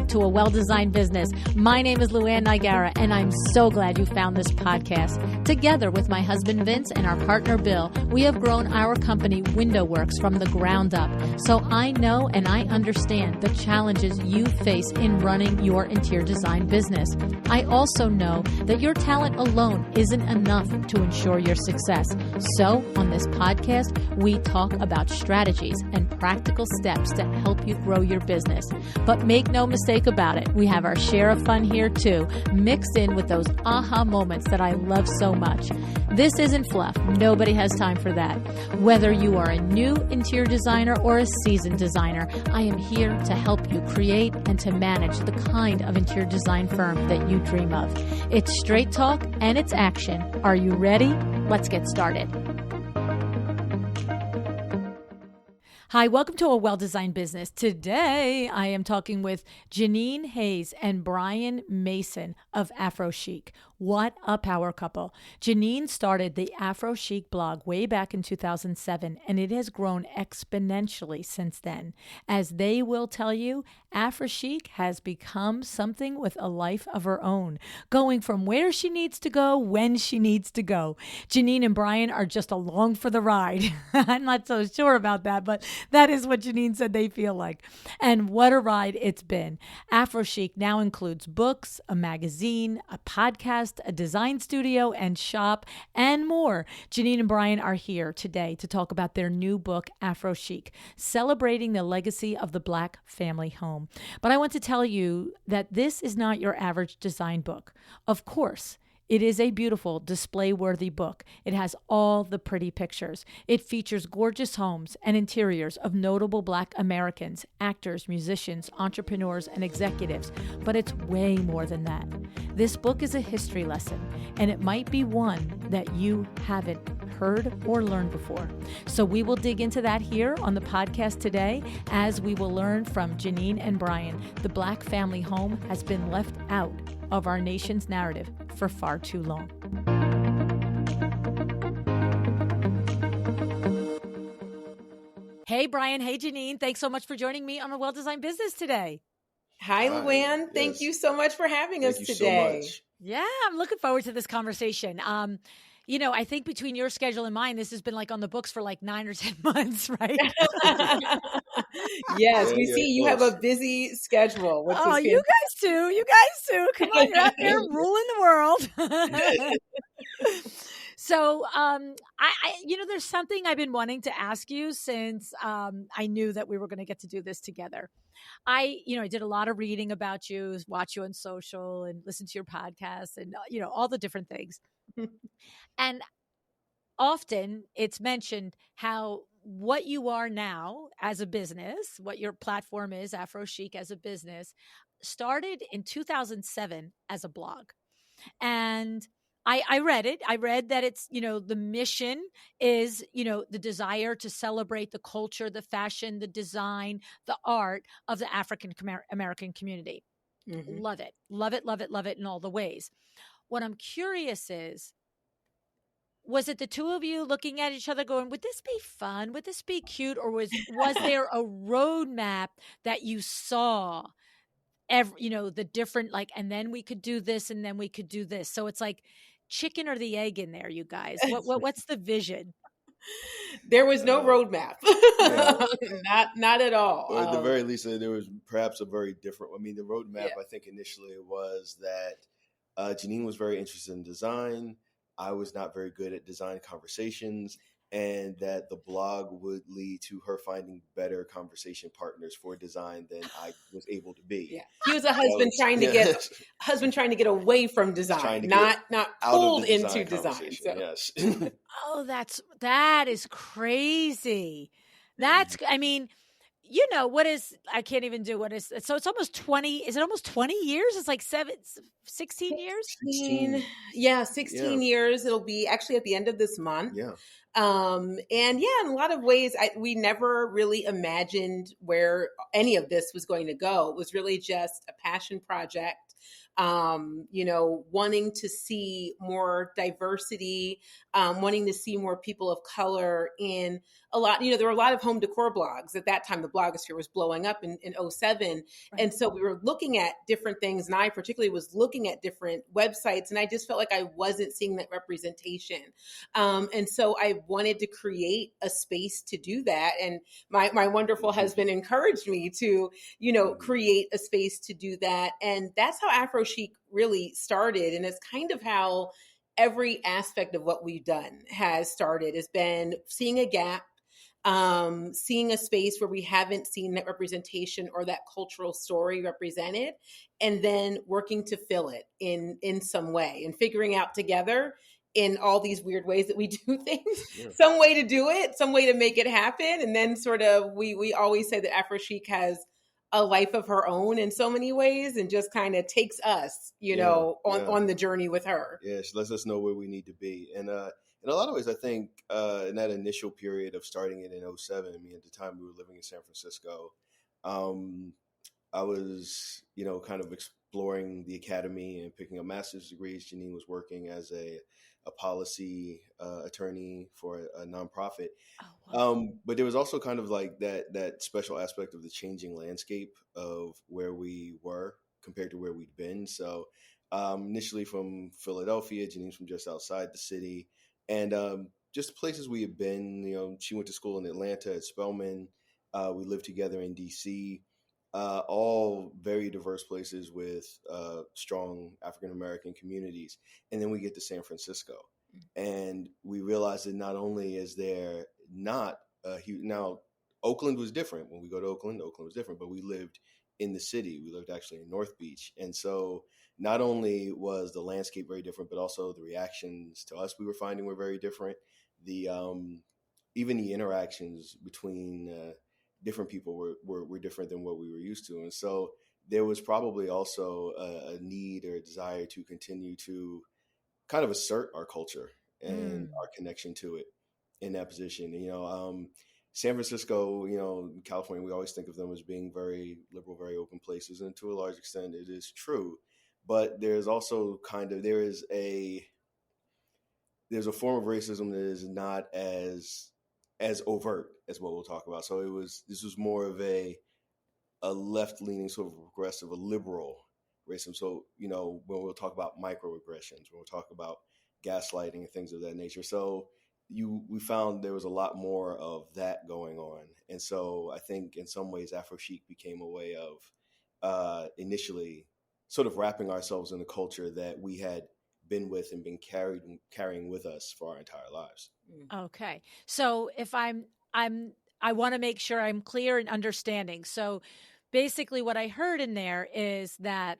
back to A Well-Designed Business. My name is LuAnn Nigara, and I'm so glad you found this podcast. Together with my husband Vince and our partner Bill, we have grown our company WindowWorks from the ground up. So I know and I understand the challenges you face in running your interior design business. I also know that your talent alone isn't enough to ensure your success. So on this podcast, we talk about strategies and practical steps to help you grow your business. But make no mistake about it, we have our share of fun here too, mixed in with those aha moments that I love so much. This isn't fluff. Nobody has time for that. Whether you are a new interior designer or a seasoned designer, I am here to help you create and to manage the kind of interior design firm that you dream of. It's straight talk and it's action. Are you ready? Let's get started. Hi, welcome to A Well-Designed Business. Today, I am talking with Janine Hayes and Bryan Mason of AphroChic. What a power couple. Janine started the AphroChic blog way back in 2007, and it has grown exponentially since then. As they will tell you, AphroChic has become something with a life of her own, going from where she needs to go, when she needs to go. Janine and Bryan are just along for the ride. I'm not so sure about that, but that is what Janine said they feel like. And what a ride it's been. AphroChic now includes books, a magazine, a podcast, a design studio and shop, and more. Janine and Bryan are here today to talk about their new book, AphroChic, celebrating the legacy of the Black family home. But I want to tell you that this is not your average design book. Of course, it is a beautiful, display-worthy book. It has all the pretty pictures. It features gorgeous homes and interiors of notable Black Americans, actors, musicians, entrepreneurs, and executives. But it's way more than that. This book is a history lesson, and it might be one that you haven't heard or learned before. So we will dig into that here on the podcast today, as we will learn from Janine and Bryan. The Black family home has been left out of our nation's narrative for far too long. Hey, Bryan. Hey, Janine. Thanks so much for joining me on A Well-Designed Business today. Hi, LuAnn. Thank you so much for having us today. So much. Yeah, I'm looking forward to this conversation. I think between your schedule and mine, this has been like on the books for like 9 or 10 months, right? Yes, we see you have a busy schedule. You guys too. You guys too. Come on, you're out there ruling the world. So, there's something I've been wanting to ask you since I knew that we were going to get to do this together. I did a lot of reading about you, watch you on social and listen to your podcasts and, all the different things. And often it's mentioned how what you are now as a business, what your platform is, AphroChic as a business, started in 2007 as a blog. And I read it. I read that it's, the mission is, the desire to celebrate the culture, the fashion, the design, the art of the African American community. Mm-hmm. Love it. Love it, love it, love it in all the ways. What I'm curious is, was it the two of you looking at each other going, would this be fun? Would this be cute? Or was there a roadmap that you saw, the different, and then we could do this and then we could do this. So it's like chicken or the egg in there, you guys. What's the vision? There was no roadmap. Not at all. Or at the very least, there was perhaps a very different, the roadmap, I think initially was that Janine was very interested in design. I was not very good at design conversations, and that the blog would lead to her finding better conversation partners for design than I was able to be. Yeah. He was a husband trying to get away from design, not pulled into design. So. Yes. Oh, that is crazy. I can't even do what is, so it's almost 20, is it almost 20 years? It's like 16 years? 16. Yeah, 16 years. It'll be actually at the end of this month. Yeah. In a lot of ways, we never really imagined where any of this was going to go. It was really just a passion project. wanting to see more diversity, wanting to see more people of color in a lot. There were a lot of home decor blogs at that time. The blogosphere was blowing up in 07. Right. And so we were looking at different things. And I particularly was looking at different websites, and I just felt like I wasn't seeing that representation. And so I wanted to create a space to do that. And my wonderful husband encouraged me to, create a space to do that. And that's how AphroChic really started. And it's kind of how every aspect of what we've done has started, has been seeing a gap, seeing a space where we haven't seen that representation or that cultural story represented, and then working to fill it in some way and figuring out together in all these weird ways that we do things, some way to do it, some way to make it happen. And then sort of, we always say that AphroChic has a life of her own in so many ways, and just kind of takes us, on the journey with her. Yeah, she lets us know where we need to be. And in a lot of ways, I think in that initial period of starting it in 07, I mean, at the time we were living in San Francisco, I was, kind of exploring the academy and picking up master's degrees. Janine was working as a policy attorney for a nonprofit. Oh, wow. But there was also kind of like that special aspect of the changing landscape of where we were compared to where we'd been. So initially from Philadelphia, Janine's from just outside the city, and just places we had been. She went to school in Atlanta at Spelman. We lived together in DC. All very diverse places with strong African-American communities. And then we get to San Francisco, and we realize that not only is there not a huge, now Oakland was different. When we go to Oakland was different, but we lived in the city. We lived actually in North Beach. And so not only was the landscape very different, but also the reactions to us we were finding were very different. The even the interactions between different people were different than what we were used to. And so there was probably also a need or a desire to continue to kind of assert our culture and our connection to it in that position. San Francisco, California, we always think of them as being very liberal, very open places. And to a large extent, it is true. But there's also there's a form of racism that is not as overt as what we'll talk about. So this was more of a left-leaning, sort of progressive, a liberal racism. So, when we'll talk about microaggressions, when we'll talk about gaslighting and things of that nature. So we found there was a lot more of that going on. And so I think in some ways AphroChic became a way of initially sort of wrapping ourselves in the culture that we had been with and been carrying with us for our entire lives. Okay. So if I want to make sure I'm clear in understanding. So basically what I heard in there is that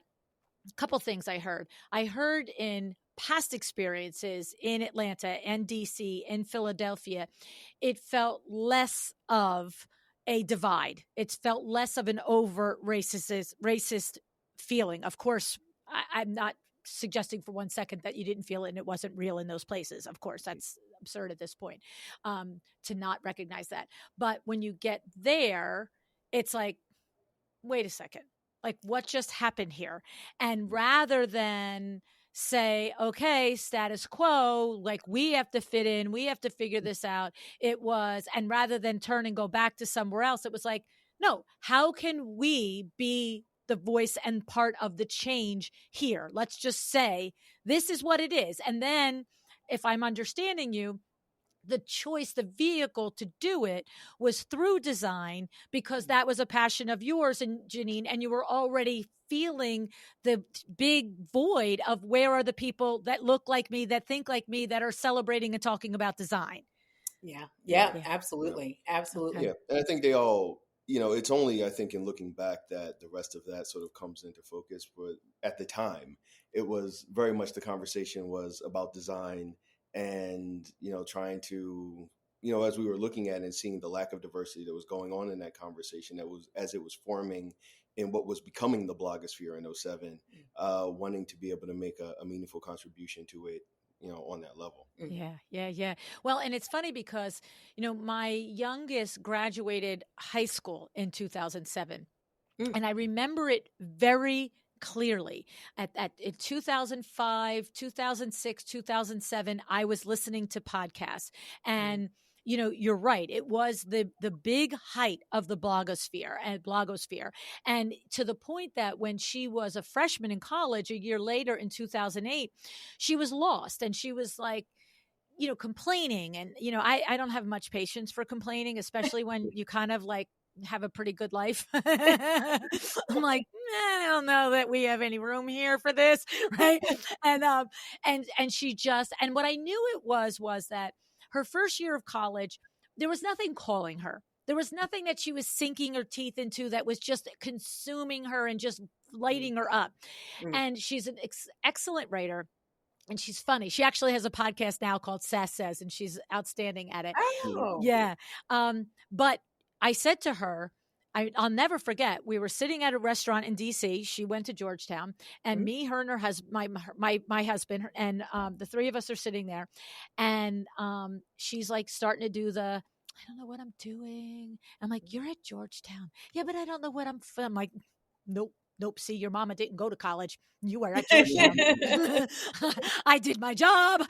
a couple things I heard. I heard in past experiences in Atlanta and DC and Philadelphia, it felt less of a divide. It felt less of an overt racist feeling. Of course, I'm not suggesting for 1 second that you didn't feel it and it wasn't real in those places. Of course, that's absurd at this point to not recognize that. But when you get there, it's like, wait a second, like what just happened here? And rather than say, okay, status quo, like we have to fit in, we have to figure this out, and rather than turn and go back to somewhere else, it was like, no, how can we be the voice and part of the change here? Let's just say this is what it is. And then if I'm understanding you, the choice, the vehicle to do it was through design, because that was a passion of yours and Janine, and you were already feeling the big void of where are the people that look like me, that think like me, that are celebrating and talking about design. Yeah, absolutely. Absolutely. Yeah. And I think they all, it's only, I think, in looking back that the rest of that sort of comes into focus. But at the time, it was very much the conversation was about design and, trying to, as we were looking at and seeing the lack of diversity that was going on in that conversation, that was as it was forming in what was becoming the blogosphere in 07, wanting to be able to make a meaningful contribution to it, on that level. Yeah. Well, and it's funny because, my youngest graduated high school in 2007. And I remember it very clearly in 2005, 2006, 2007, I was listening to podcasts, and you're right. It was the big height of the blogosphere. And to the point that when she was a freshman in college, a year later in 2008, she was lost, and she was like, complaining. And, I don't have much patience for complaining, especially when you kind of like have a pretty good life. I'm like, I don't know that we have any room here for this. Right. And she just, and what I knew it was that her first year of college, there was nothing calling her. There was nothing that she was sinking her teeth into that was just consuming her and just lighting her up. And she's an excellent writer. And she's funny. She actually has a podcast now called Sass Says, and she's outstanding at it. Oh. Yeah. But I said to her, I'll never forget, we were sitting at a restaurant in DC. She went to Georgetown, and me, her, and her husband, my husband, and the three of us are sitting there. And she's like starting to do I don't know what I'm doing. I'm like, you're at Georgetown. Yeah, but I don't know what I'm like, nope. See, your mama didn't go to college. You were at Georgetown. I did my job.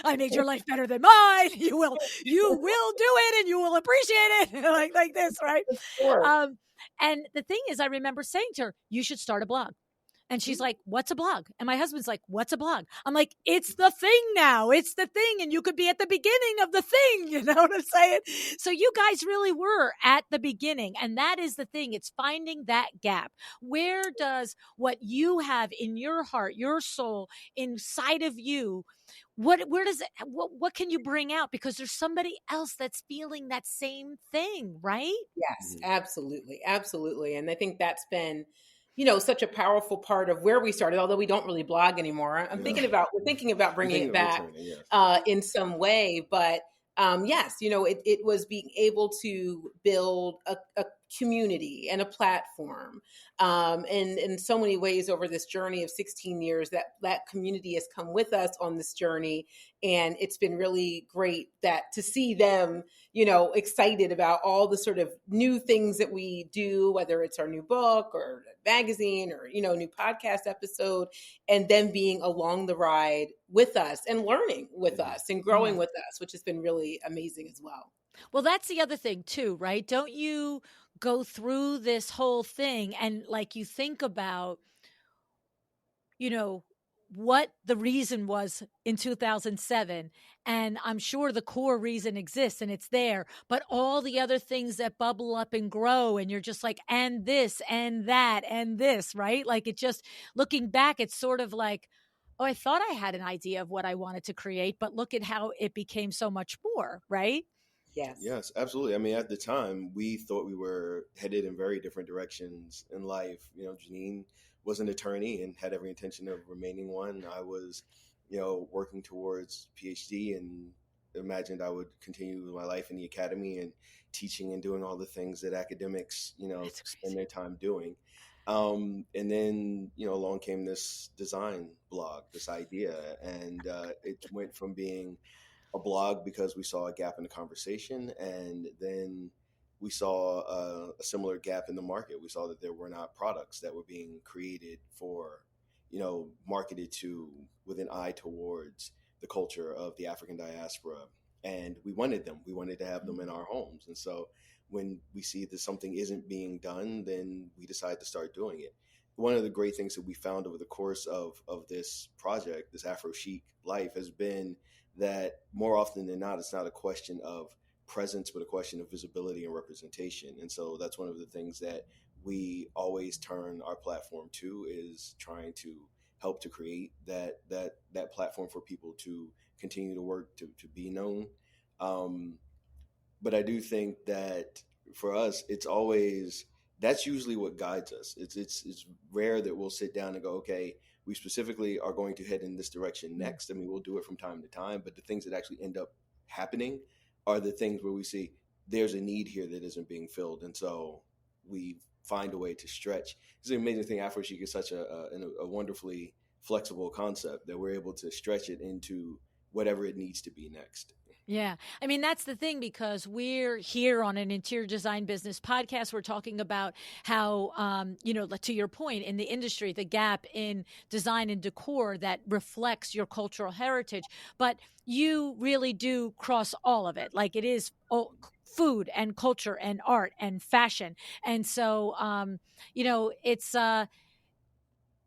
I made your life better than mine. You will do it, and you will appreciate it. like this, right? Sure. And the thing is, I remember saying to her, you should start a blog. And she's like, what's a blog? And my husband's like, what's a blog? I'm like, it's the thing now. It's the thing. And you could be at the beginning of the thing. You know what I'm saying? So you guys really were at the beginning. And that is the thing. It's finding that gap. Where does what you have in your heart, your soul, inside of you, what can you bring out? Because there's somebody else that's feeling that same thing, right? Yes, absolutely. Absolutely. And I think that's been, such a powerful part of where we started, although we don't really blog anymore. We're thinking about bringing it back in some way. But yes, it was being able to build a community and a platform. And in so many ways over this journey of 16 years, that community has come with us on this journey. And it's been really great to see them, excited about all the sort of new things that we do, whether it's our new book or magazine or, new podcast episode, and them being along the ride with us and learning with us and growing with us, which has been really amazing as well. Well, that's the other thing too, right? Don't you go through this whole thing and like you think about, what the reason was in 2007. And I'm sure the core reason exists and it's there, but all the other things that bubble up and grow, and you're just like, and this and that and this, right? Like it just, looking back, it's sort of like, oh, I thought I had an idea of what I wanted to create, but look at how it became so much more, right? Yes, absolutely. I mean, at the time, we thought we were headed in very different directions in life. Jeanine was an attorney and had every intention of remaining one. I was, working towards PhD and imagined I would continue my life in the academy and teaching and doing all the things that academics, spend their time doing. And then, along came this design blog, this idea, and it went from being a blog because we saw a gap in the conversation, and then we saw a similar gap in the market. We saw that there were not products that were being created for, marketed to with an eye towards the culture of the African diaspora. And we wanted them. We wanted to have them in our homes. And so when we see that something isn't being done, then we decide to start doing it. One of the great things that we found over the course of this project, this AphroChic life, has been that more often than not, it's not a question of presence, but a question of visibility and representation. And so that's one of the things that we always turn our platform to, is trying to help to create that platform for people to continue to work to be known. But I do think that for us, that's usually what guides us. It's rare that we'll sit down and go, okay, we specifically are going to head in this direction next. I mean, we'll do it from time to time, but the things that actually end up happening are the things where we see there's a need here that isn't being filled. And so we find a way to stretch. It's an amazing thing. AphroChic is such a wonderfully flexible concept that we're able to stretch it into whatever it needs to be next. Yeah. I mean, that's the thing, because we're here on an interior design business podcast. We're talking about how, to your point, in the industry, the gap in design and decor that reflects your cultural heritage. But you really do cross all of it. Like, it is food and culture and art and fashion. And so, it's,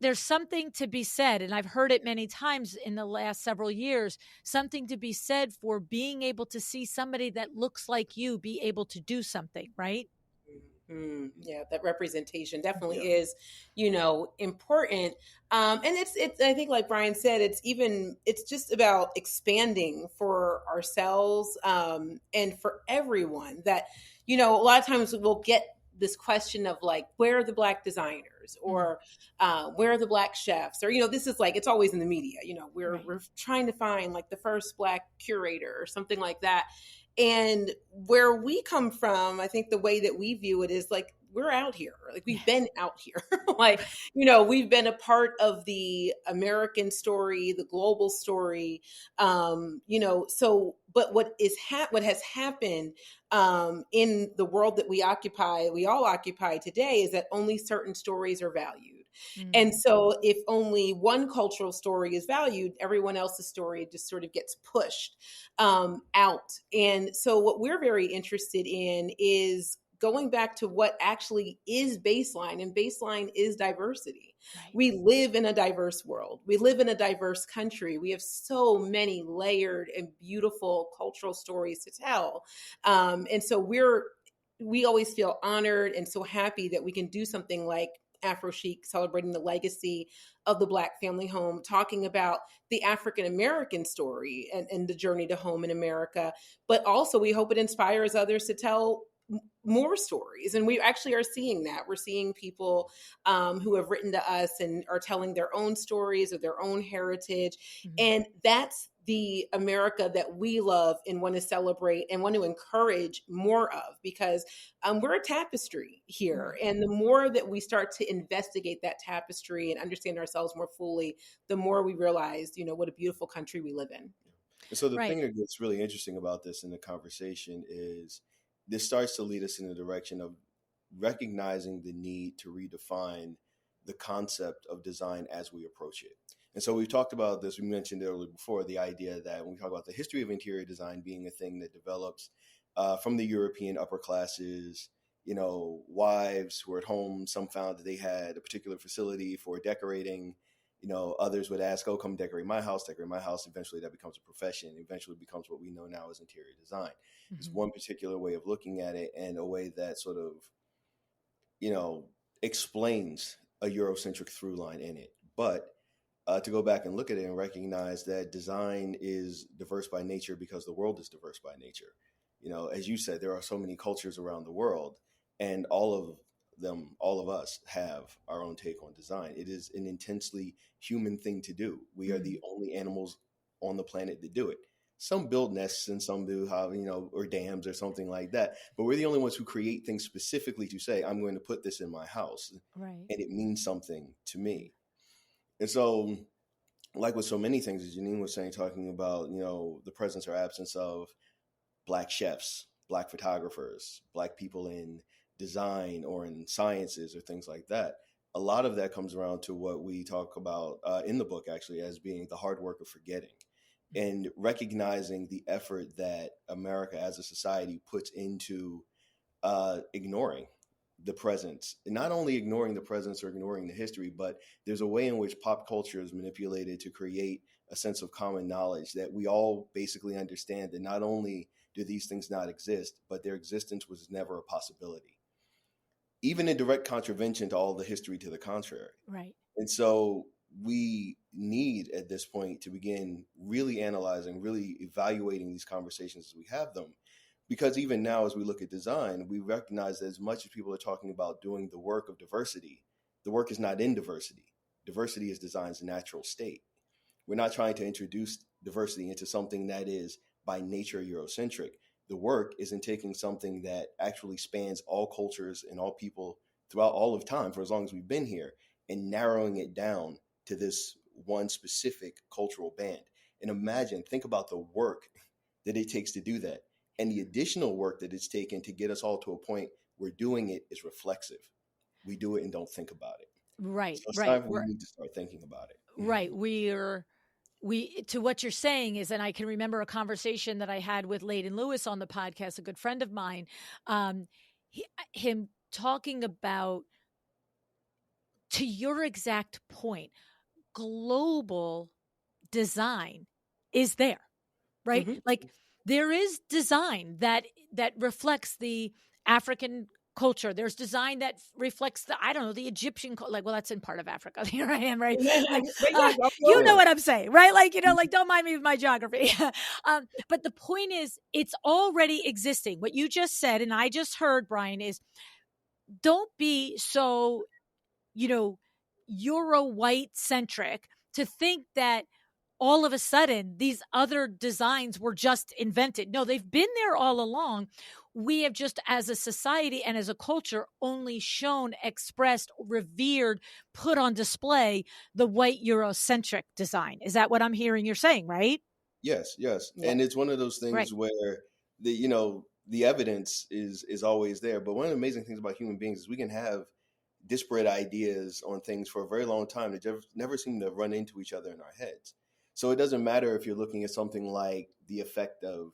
there's something to be said, and I've heard it many times in the last several years, something to be said for being able to see somebody that looks like you be able to do something, right? Yeah, that representation definitely Yeah. is, important. And it's, I think, like Bryan said, it's just about expanding for ourselves, and for everyone that, a lot of times we'll get this question of like, where are the Black designers, or where are the Black chefs, or, this is like, it's always in the media, Right. we're trying to find like the first Black curator or something like that. And where we come from, I think the way that we view it is like, we're out here. Like, we've been out here. Like, we've been a part of the American story, the global story. But what has happened in the world that we all occupy today, is that only certain stories are valued. And so if only one cultural story is valued, everyone else's story just sort of gets pushed out. And so what we're very interested in is going back to what actually is baseline, and baseline is diversity. Right. We live in a diverse world. We live in a diverse country. We have so many layered and beautiful cultural stories to tell. And so we always feel honored and so happy that we can do something like AphroChic, celebrating the legacy of the Black family home, talking about the African American story and the journey to home in America. But also, we hope it inspires others to tell more stories. And we actually are seeing that. We're seeing people who have written to us and are telling their own stories of their own heritage. And that's the America that we love and want to celebrate and want to encourage more of, because we're a tapestry here. And the more that we start to investigate that tapestry and understand ourselves more fully, the more we realize, what a beautiful country we live in. And so the thing that gets really interesting about this in the conversation is this starts to lead us in the direction of recognizing the need to redefine the concept of design as we approach it. And so we've talked about this, we mentioned earlier before, the idea that when we talk about the history of interior design being a thing that develops from the European upper classes, wives who were at home, some found that they had a particular facility for decorating. Others would ask, oh, come decorate my house. Eventually that becomes a profession. Eventually becomes what we know now as interior design. It's one particular way of looking at it, and a way that sort of, explains a Eurocentric through line in it. But to go back and look at it and recognize that design is diverse by nature because the world is diverse by nature. As you said, there are so many cultures around the world, and all of us have our own take on design. It is an intensely human thing to do. We are the only animals on the planet that do it. Some build nests and some do have, or dams or something like that. But we're the only ones who create things specifically to say, I'm going to put this in my house. Right. And it means something to me. And so, like with so many things, as Janine was saying, talking about, the presence or absence of Black chefs, Black photographers, Black people in design or in sciences or things like that. A lot of that comes around to what we talk about in the book, actually, as being the hard work of forgetting, and recognizing the effort that America as a society puts into ignoring the presence, and not only ignoring the presence or ignoring the history, but there's a way in which pop culture is manipulated to create a sense of common knowledge that we all basically understand that not only do these things not exist, but their existence was never a possibility, even in direct contravention to all the history to the contrary. Right. And so we need at this point to begin really analyzing, really evaluating these conversations as we have them. Because even now, as we look at design, we recognize that as much as people are talking about doing the work of diversity, the work is not in diversity. Diversity is design's natural state. We're not trying to introduce diversity into something that is by nature Eurocentric. The work is in taking something that actually spans all cultures and all people throughout all of time for as long as we've been here, and narrowing it down to this one specific cultural band. And think about the work that it takes to do that. And the additional work that it's taken to get us all to a point where doing it is reflexive. We do it and don't think about it. Right, So it's right. time we need to start thinking about it. Right. To what you're saying is, and I can remember a conversation that I had with Layden Lewis on the podcast, a good friend of mine, him talking about, to your exact point, global design is there, right? Mm-hmm. Like there is design that reflects the African culture. There's design that reflects the, I don't know, the Egyptian, like, well, that's in part of Africa. Here I am, right? Like, you know what I'm saying, right? Like, like, don't mind me with my geography. But the point is, it's already existing. What you just said, and I just heard, Bryan, is don't be so, Euro white centric to think that all of a sudden these other designs were just invented. No, they've been there all along. We have just, as a society and as a culture, only shown, expressed, revered, put on display the white Eurocentric design. Is that what I'm hearing you're saying, right? Yes. Yeah. And it's one of those things where the evidence is always there. But one of the amazing things about human beings is we can have disparate ideas on things for a very long time that never seem to run into each other in our heads. So it doesn't matter if you're looking at something like the effect of,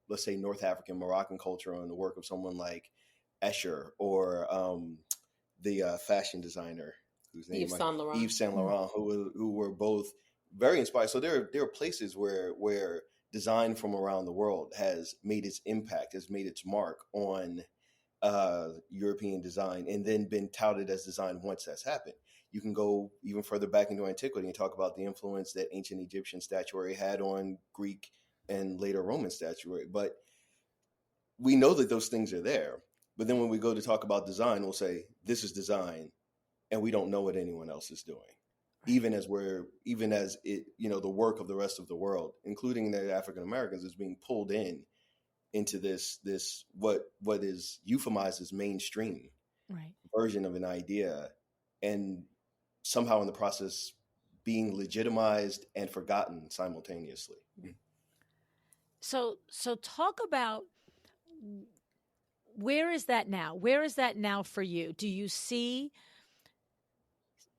let's say North African Moroccan culture on the work of someone like Escher, or the fashion designer whose name Yves Saint Laurent, who were both very inspired. So there are places where design from around the world has made its impact, has made its mark on European design, and then been touted as design once that's happened. You can go even further back into antiquity and talk about the influence that ancient Egyptian statuary had on Greek and later Roman statuary. But we know that those things are there. But then when we go to talk about design, we'll say, this is design, and we don't know what anyone else is doing. Even as it, the work of the rest of the world, including the African Americans, is being pulled into this what is euphemized as mainstream version of an idea, and somehow in the process being legitimized and forgotten simultaneously. So talk about, where is that now? Where is that now for you? Do you see,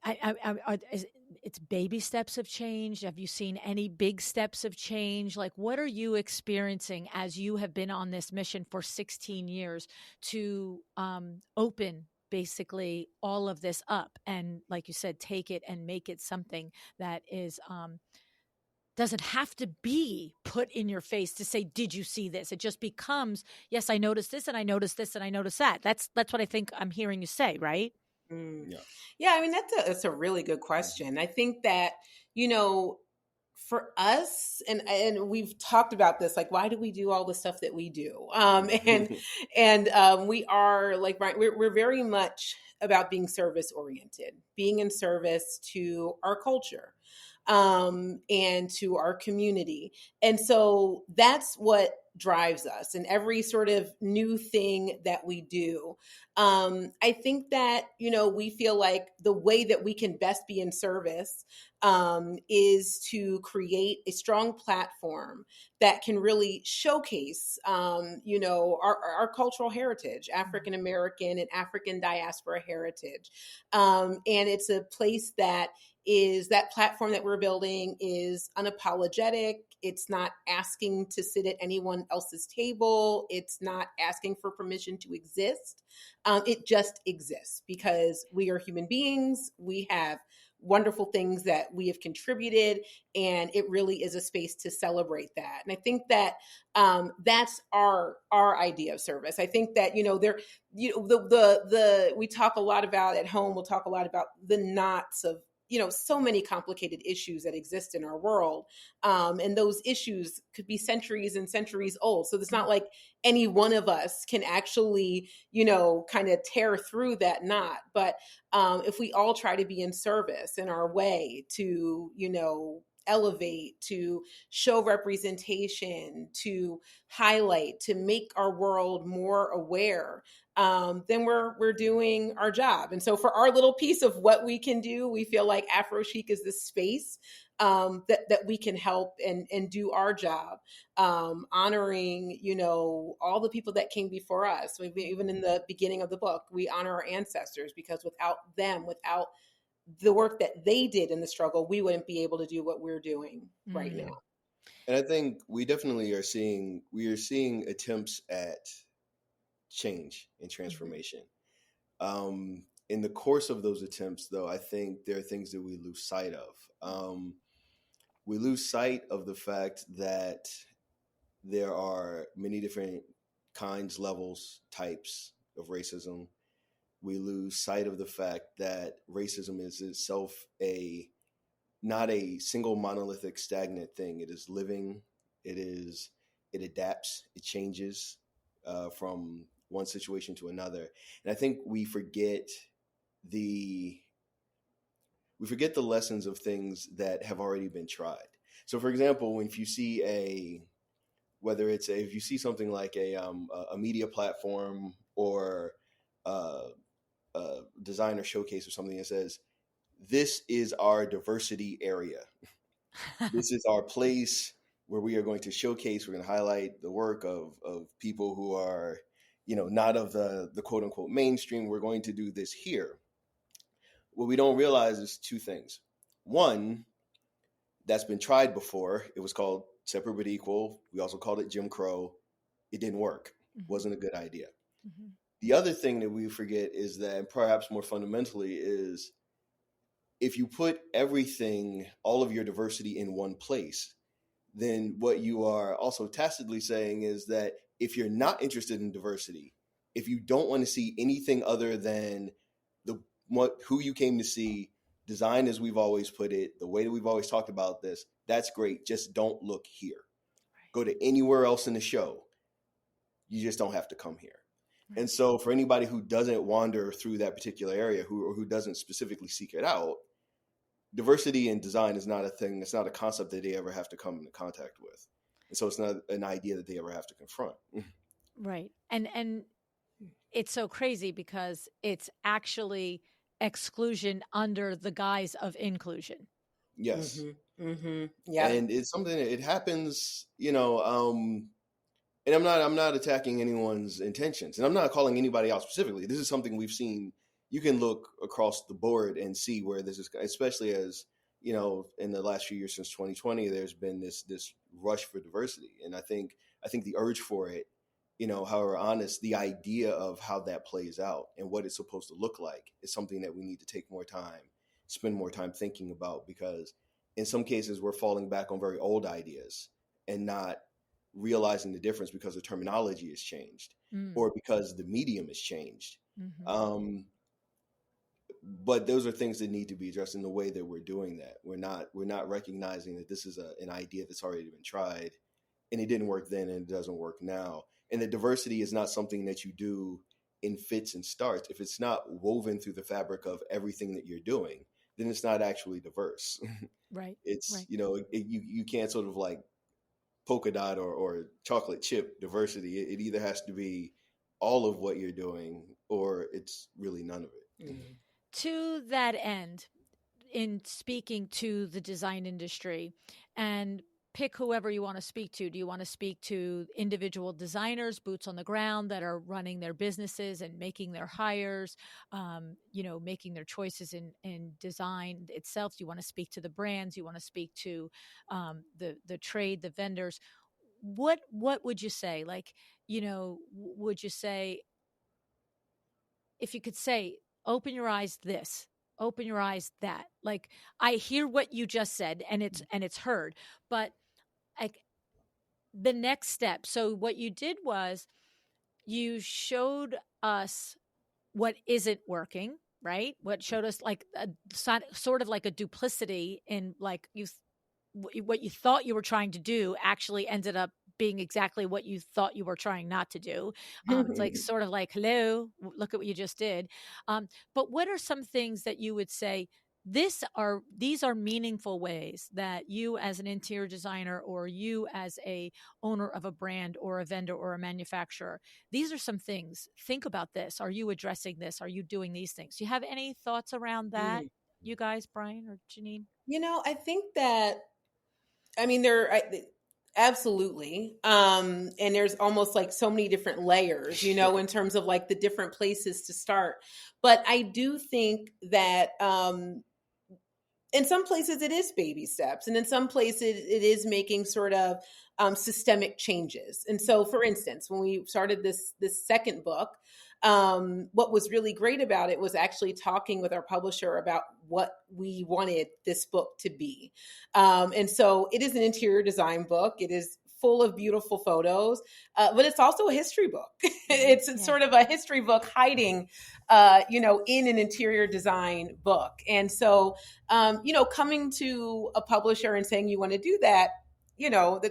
it's baby steps of change? Have you seen any big steps of change? Like, what are you experiencing as you have been on this mission for 16 years to open basically all of this up and, like you said, take it and make it something that is doesn't have to be put in your face to say, did you see this? It just becomes, yes, I noticed this and I noticed this and I noticed that. That's what I think I'm hearing you say, right? Yeah, I mean, that's a really good question. I think that, for us, and we've talked about this, like, why do we do all the stuff that we do? And we are, like, right, we're very much about being service oriented, being in service to our culture, and to our community. And so that's what drives us in every sort of new thing that we do. I think that, we feel like the way that we can best be in service is to create a strong platform that can really showcase, our cultural heritage, African American and African diaspora heritage. And it's a place that platform that we're building is unapologetic. It's not asking to sit at anyone else's table. It's not asking for permission to exist. It just exists because we are human beings. We have wonderful things that we have contributed, and it really is a space to celebrate that. And I think that that's our idea of service. I think that we talk a lot about at home. We'll talk a lot about the knots of so many complicated issues that exist in our world. And those issues could be centuries and centuries old. So it's not like any one of us can actually, kind of tear through that knot. But if we all try to be in service in our way to, elevate, to show representation, to highlight, to make our world more aware, then we're doing our job. And so for our little piece of what we can do, we feel like AphroChic is the space that we can help and do our job, honoring, all the people that came before us. Even in the beginning of the book, we honor our ancestors, because without them, without the work that they did in the struggle, we wouldn't be able to do what we're doing right now. And I think we definitely are seeing attempts at change and transformation. In the course of those attempts, though, I think there are things that we lose sight of. We lose sight of the fact that there are many different kinds, levels, types of racism. We lose sight of the fact that racism is itself not a single monolithic stagnant thing. It is living. It adapts. It changes from one situation to another. And I think we forget the lessons of things that have already been tried. So, for example, if you see if you see something like a media platform or a designer showcase or something that says, "This is our diversity area. This is our place where we are going to showcase, we're going to highlight the work of people who are, not of the quote unquote mainstream. We're going to do this here." What we don't realize is two things. One, that's been tried before. It was called Separate but Equal. We also called it Jim Crow. It didn't work. Mm-hmm. Wasn't a good idea. Mm-hmm. The other thing that we forget is that, and perhaps more fundamentally, is if you put everything, all of your diversity in one place, then what you are also tacitly saying is that if you're not interested in diversity, if you don't want to see anything other than who you came to see, design as we've always put it, the way that we've always talked about this, that's great. Just don't look here. Right. Go to anywhere else in the show. You just don't have to come here. Right. And so for anybody who doesn't wander through that particular area, who doesn't specifically seek it out, diversity in design is not a thing. It's not a concept that they ever have to come into contact with. And so it's not an idea that they ever have to confront. Right. And it's so crazy because it's actually exclusion under the guise of inclusion. Yes. Mm-hmm. Mm-hmm. Yeah. And it's something that it happens, and I'm not attacking anyone's intentions, and I'm not calling anybody out specifically. This is something we've seen. You can look across the board and see where this is, especially as, in the last few years since 2020, there's been this rush for diversity. And I think the urge for it, however honest, the idea of how that plays out and what it's supposed to look like is something that we need to take more time, spend more time thinking about, because in some cases we're falling back on very old ideas and not realizing the difference because the terminology has changed or because the medium has changed. Mm-hmm. But those are things that need to be addressed in the way that we're doing that. We're not recognizing that this is an idea that's already been tried and it didn't work then and it doesn't work now. And the diversity is not something that you do in fits and starts. If it's not woven through the fabric of everything that you're doing, then it's not actually diverse. Right. It's, right. You can't sort of like polka dot or chocolate chip diversity. It either has to be all of what you're doing or it's really none of it. Mm-hmm. To that end, in speaking to the design industry, and pick whoever you want to speak to. Do you want to speak to individual designers, boots on the ground, that are running their businesses and making their hires, making their choices in design itself? Do you want to speak to the brands? You want to speak to the trade, the vendors? What would you say? Would you say, if you could say, open your eyes this, open your eyes that? Like, I hear what you just said and it's heard, but the next step. So what you did was you showed us what isn't working, right? What showed us like sort of like a duplicity in like what you thought you were trying to do actually ended up being exactly what you thought you were trying not to do. It's like sort of like, hello, look at what you just did. But what are some things that you would say, these are meaningful ways that you as an interior designer, or you as a owner of a brand or a vendor or a manufacturer, these are some things. Think about this. Are you addressing this? Are you doing these things? Do you have any thoughts around that, Mm. you guys, Bryan or Janine? I think that, I mean, absolutely. And there's almost like so many different layers, in terms of like the different places to start. But I do think that, in some places it is baby steps, and in some places it is making sort of systemic changes. And so, for instance, when we started this second book, what was really great about it was actually talking with our publisher about what we wanted this book to be. And so it is an interior design book. It is full of beautiful photos, but it's also a history book. It's sort of a history book hiding, in an interior design book. And so, coming to a publisher and saying you want to do that,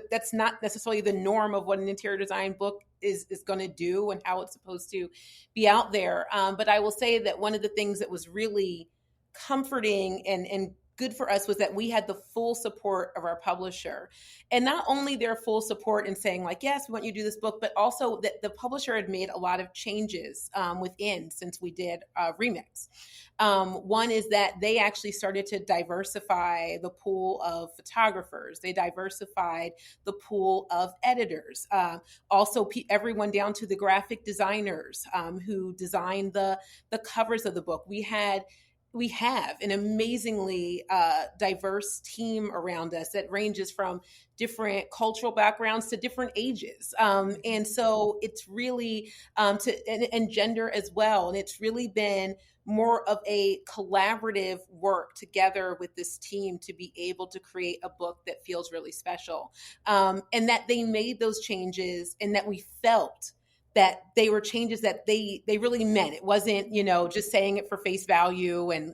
that's not necessarily the norm of what an interior design book is going to do and how it's supposed to be out there. But I will say that one of the things that was really comforting and good for us was that we had the full support of our publisher, and not only their full support in saying like, yes, we want you to do this book, but also that the publisher had made a lot of changes within since we did Remix. One is that they actually started to diversify the pool of photographers. They diversified the pool of editors. Also, everyone down to the graphic designers who designed the covers of the book. We have an amazingly diverse team around us that ranges from different cultural backgrounds to different ages. And so it's really, and gender as well. And it's really been more of a collaborative work together with this team to be able to create a book that feels really special. And that they made those changes, and that we felt that they were changes that they really meant. It wasn't, just saying it for face value, and,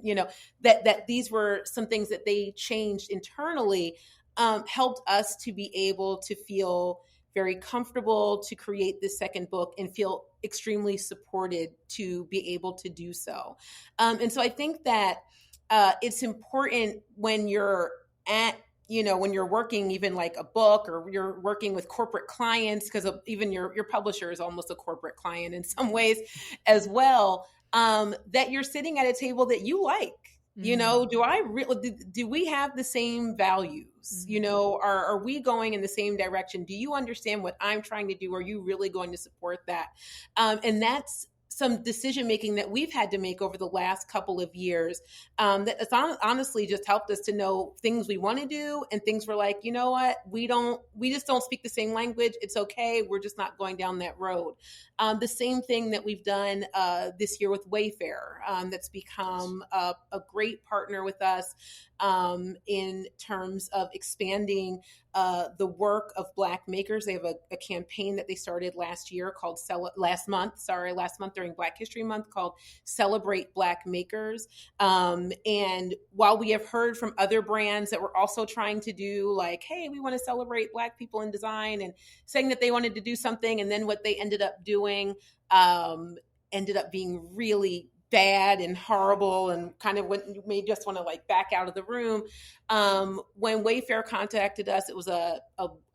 that these were some things that they changed internally, helped us to be able to feel very comfortable to create this second book and feel extremely supported to be able to do so. And so I think that it's important when you're when you're working even like a book, or you're working with corporate clients, because even your publisher is almost a corporate client in some ways as well, that you're sitting at a table that you like. Do we have the same values? Are we going in the same direction? Do you understand what I'm trying to do? Are you really going to support that? And that's some decision making that we've had to make over the last couple of years, that has honestly just helped us to know things we want to do, and things we're like, you know what, we just don't speak the same language. It's okay. We're just not going down that road. The same thing that we've done this year with Wayfair, that's become a great partner with us in terms of expanding the work of Black makers. They have a campaign that they started last month during Black History Month, called Celebrate Black Makers. And while we have heard from other brands that were also trying to do like, hey, we want to celebrate Black people in design, and saying that they wanted to do something, and then what they ended up doing ended up being really bad and horrible, and kind of made just want to like back out of the room. When Wayfair contacted us, it was a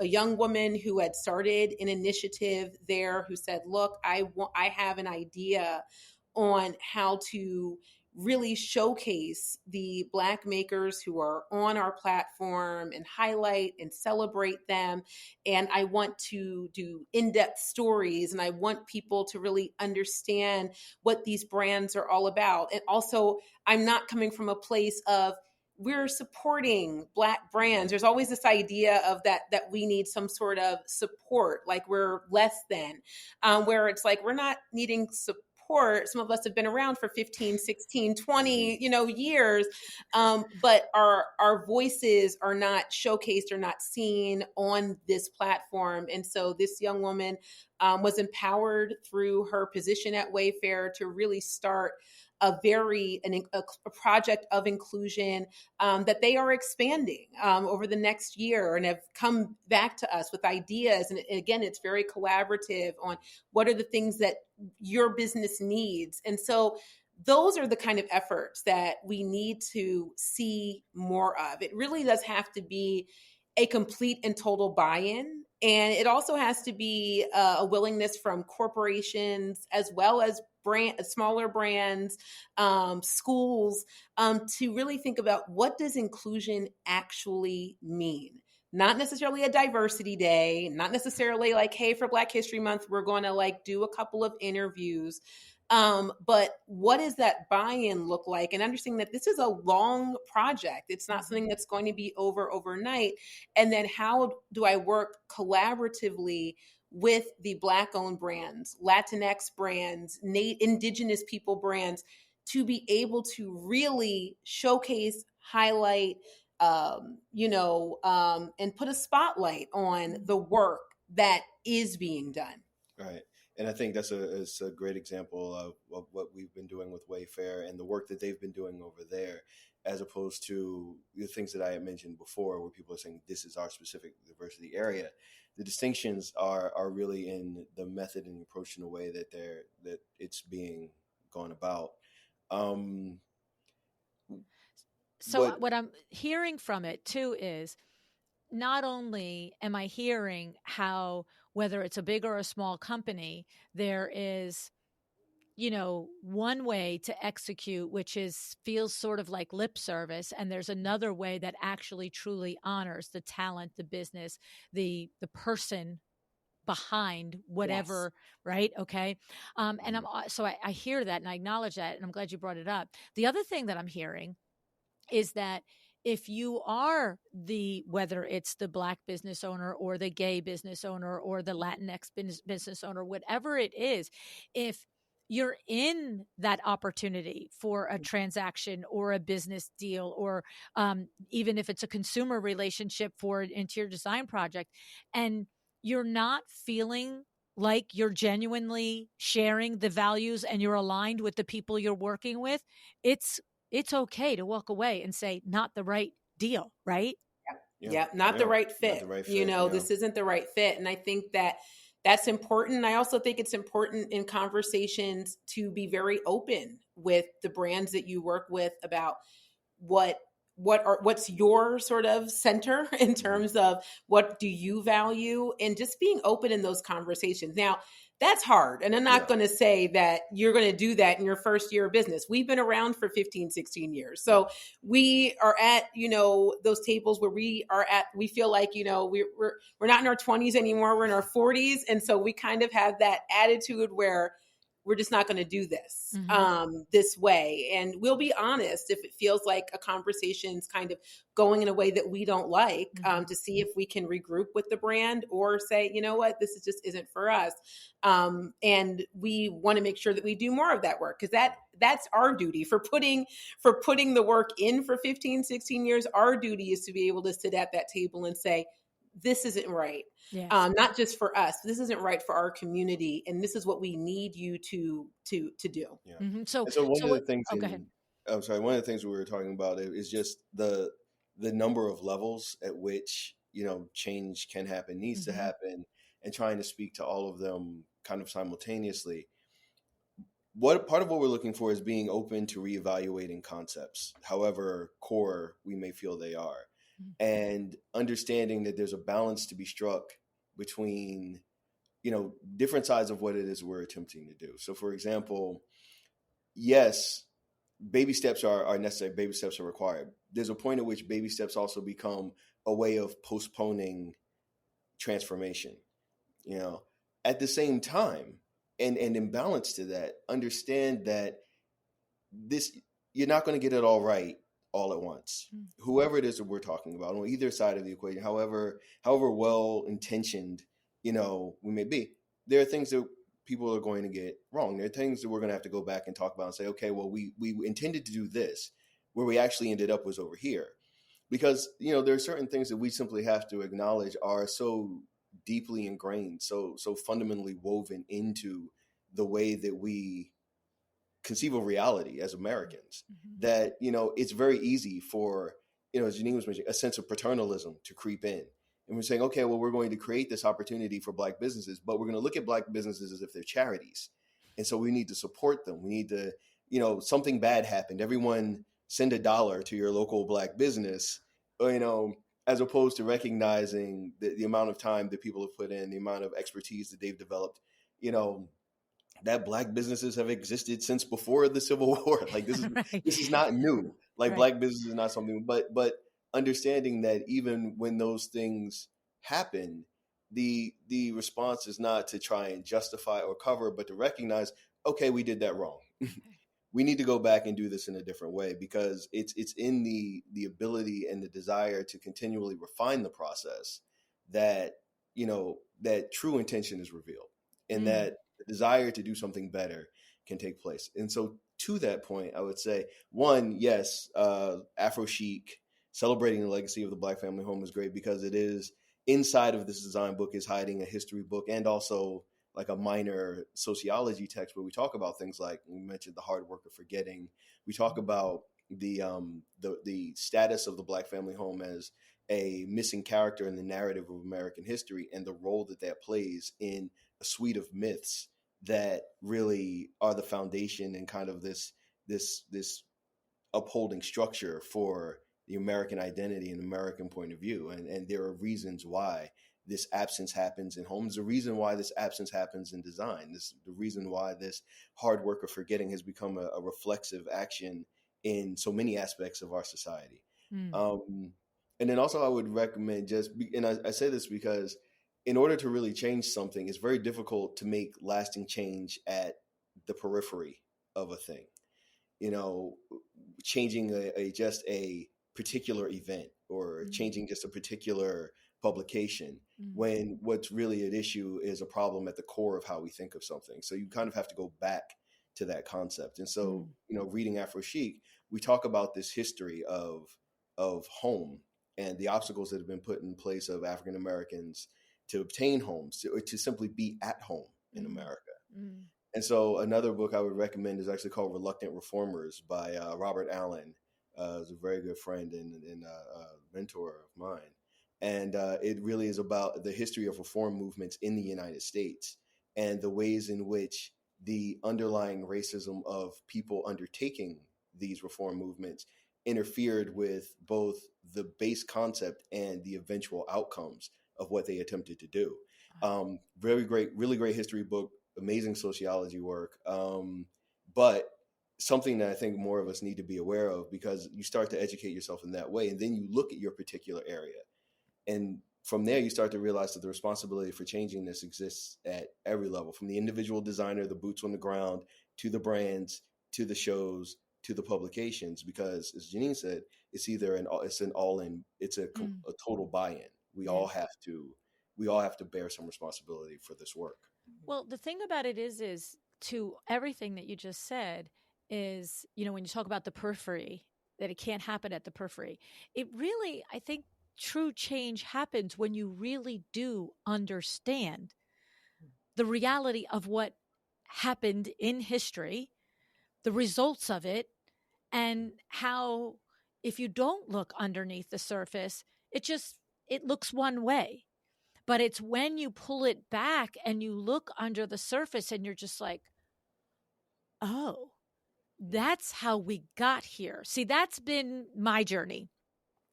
young woman who had started an initiative there, who said, look, I have an idea on how to really showcase the Black makers who are on our platform, and highlight and celebrate them. And I want to do in-depth stories, and I want people to really understand what these brands are all about. And also, I'm not coming from a place of, we're supporting Black brands. There's always this idea of that we need some sort of support, like we're less than, where it's like, we're not needing support. Some of us have been around for 15, 16, 20, years, but our voices are not showcased or not seen on this platform. And so this young woman was empowered through her position at Wayfair to really start a project of inclusion that they are expanding over the next year, and have come back to us with ideas. And again, it's very collaborative on what are the things that your business needs. And so those are the kind of efforts that we need to see more of. It really does have to be a complete and total buy-in. And it also has to be a willingness from corporations as well as smaller brands, schools, to really think about, what does inclusion actually mean? Not necessarily a diversity day, not necessarily like, hey, for Black History Month, we're going to like do a couple of interviews. But what does that buy-in look like? And understanding that this is a long project. It's not something that's going to be over overnight. And then how do I work collaboratively with the Black-owned brands, Latinx brands, Indigenous people brands, to be able to really showcase, highlight, and put a spotlight on the work that is being done. Right. And I think that's a great example of what we've been doing with Wayfair and the work that they've been doing over there, as opposed to the things that I had mentioned before, where people are saying this is our specific diversity area. The distinctions are really in the method and approach, in a way that it's being gone about. So what I'm hearing from it too is, not only am I hearing how, whether it's a big or a small company, there is, one way to execute, which feels sort of like lip service. And there's another way that actually truly honors the talent, the business, the person behind whatever. Yes. Right. Okay. And I hear that and I acknowledge that. And I'm glad you brought it up. The other thing that I'm hearing is that if you are whether it's the Black business owner or the gay business owner or the Latinx business owner, whatever it is, if you're in that opportunity for a transaction or a business deal, or even if it's a consumer relationship for an interior design project, and you're not feeling like you're genuinely sharing the values and you're aligned with the people you're working with, it's okay to walk away and say, not the right deal, right? Yeah, not the right fit. This isn't the right fit. And I think that's important. I also think it's important in conversations to be very open with the brands that you work with about what's your sort of center in terms of what do you value, and just being open in those conversations. Now, that's hard. And I'm not going to say that you're going to do that in your first year of business. We've been around for 15, 16 years. So we are at, those tables where we feel like, we're not in our 20s anymore. We're in our 40s. And so we kind of have that attitude where we're just not going to do this this way. And we'll be honest if it feels like a conversation's kind of going in a way that we don't like, to see if we can regroup with the brand or say, you know what, this just isn't for us. And we want to make sure that we do more of that work, because that's our duty for putting the work in for 15, 16 years. Our duty is to be able to sit at that table and say, this isn't right. Yes. Not just for us. This isn't right for our community, and this is what we need you to do. Yeah. Mm-hmm. So one of the things. One of the things we were talking about is just the number of levels at which change can happen, needs to happen, and trying to speak to all of them kind of simultaneously. Part of what we're looking for is being open to reevaluating concepts, however core we may feel they are. And understanding that there's a balance to be struck between, different sides of what it is we're attempting to do. So, for example, yes, baby steps are necessary. Baby steps are required. There's a point at which baby steps also become a way of postponing transformation. At the same time, and in balance to that, understand that you're not going to get it all right all at once. Whoever it is that we're talking about on either side of the equation, however well intentioned, we may be, there are things that people are going to get wrong. There are things that we're going to have to go back and talk about and say, okay, well, we intended to do this, where we actually ended up was over here. Because, there are certain things that we simply have to acknowledge are so deeply ingrained, so fundamentally woven into the way that we conceive of reality as Americans, that, it's very easy for, as Janine was mentioning, a sense of paternalism to creep in. And we're saying, okay, well, we're going to create this opportunity for Black businesses, but we're going to look at Black businesses as if they're charities. And so we need to support them. We need to something bad happened, everyone send $1 to your local Black business, as opposed to recognizing the amount of time that people have put in, the amount of expertise that they've developed, that Black businesses have existed since before the Civil War. Like this is Right. this is not new. Like Right. Black business is not something, but understanding that even when those things happen, the response is not to try and justify or cover, but to recognize, okay, we did that wrong. We need to go back and do this in a different way, because it's in the ability and the desire to continually refine the process that that true intention is revealed, and that the desire to do something better can take place. And so to that point, I would say, one, yes, AphroChic, celebrating the legacy of the Black family home, is great, because it is inside of this design book is hiding a history book and also like a minor sociology text where we talk about things like, we mentioned the hard work of forgetting. We talk about the status of the Black family home as a missing character in the narrative of American history, and the role that plays in a suite of myths that really are the foundation and kind of this upholding structure for the American identity and American point of view. And there are reasons why this absence happens in homes, the reason why this absence happens in design, the reason why this hard work of forgetting has become a reflexive action in so many aspects of our society. And then also I would recommend I say this because in order to really change something, it's very difficult to make lasting change at the periphery of a thing. Changing just a particular event or changing just a particular publication, when what's really at issue is a problem at the core of how we think of something. So you kind of have to go back to that concept. And so, reading AphroChic, we talk about this history of home and the obstacles that have been put in place of African Americans to obtain homes, to simply be at home in America. And so another book I would recommend is actually called Reluctant Reformers by Robert Allen. Who's a very good friend and mentor of mine. And it really is about the history of reform movements in the United States and the ways in which the underlying racism of people undertaking these reform movements interfered with both the base concept and the eventual outcomes of what they attempted to do. Very great, really great history book, amazing sociology work, but something that I think more of us need to be aware of, because you start to educate yourself in that way, and then you look at your particular area. And from there, you start to realize that the responsibility for changing this exists at every level, from the individual designer, the boots on the ground, to the brands, to the shows, to the publications. Because as Janine said, it's either it's a total buy-in. We all have to bear some responsibility for this work. Well, the thing about it is to everything that you just said is, when you talk about the periphery, that it can't happen at the periphery. It really, I think, true change happens when you really do understand the reality of what happened in history, the results of it, and how if you don't look underneath the surface, it looks one way. But it's when you pull it back and you look under the surface and you're just like, oh, that's how we got here. See, that's been my journey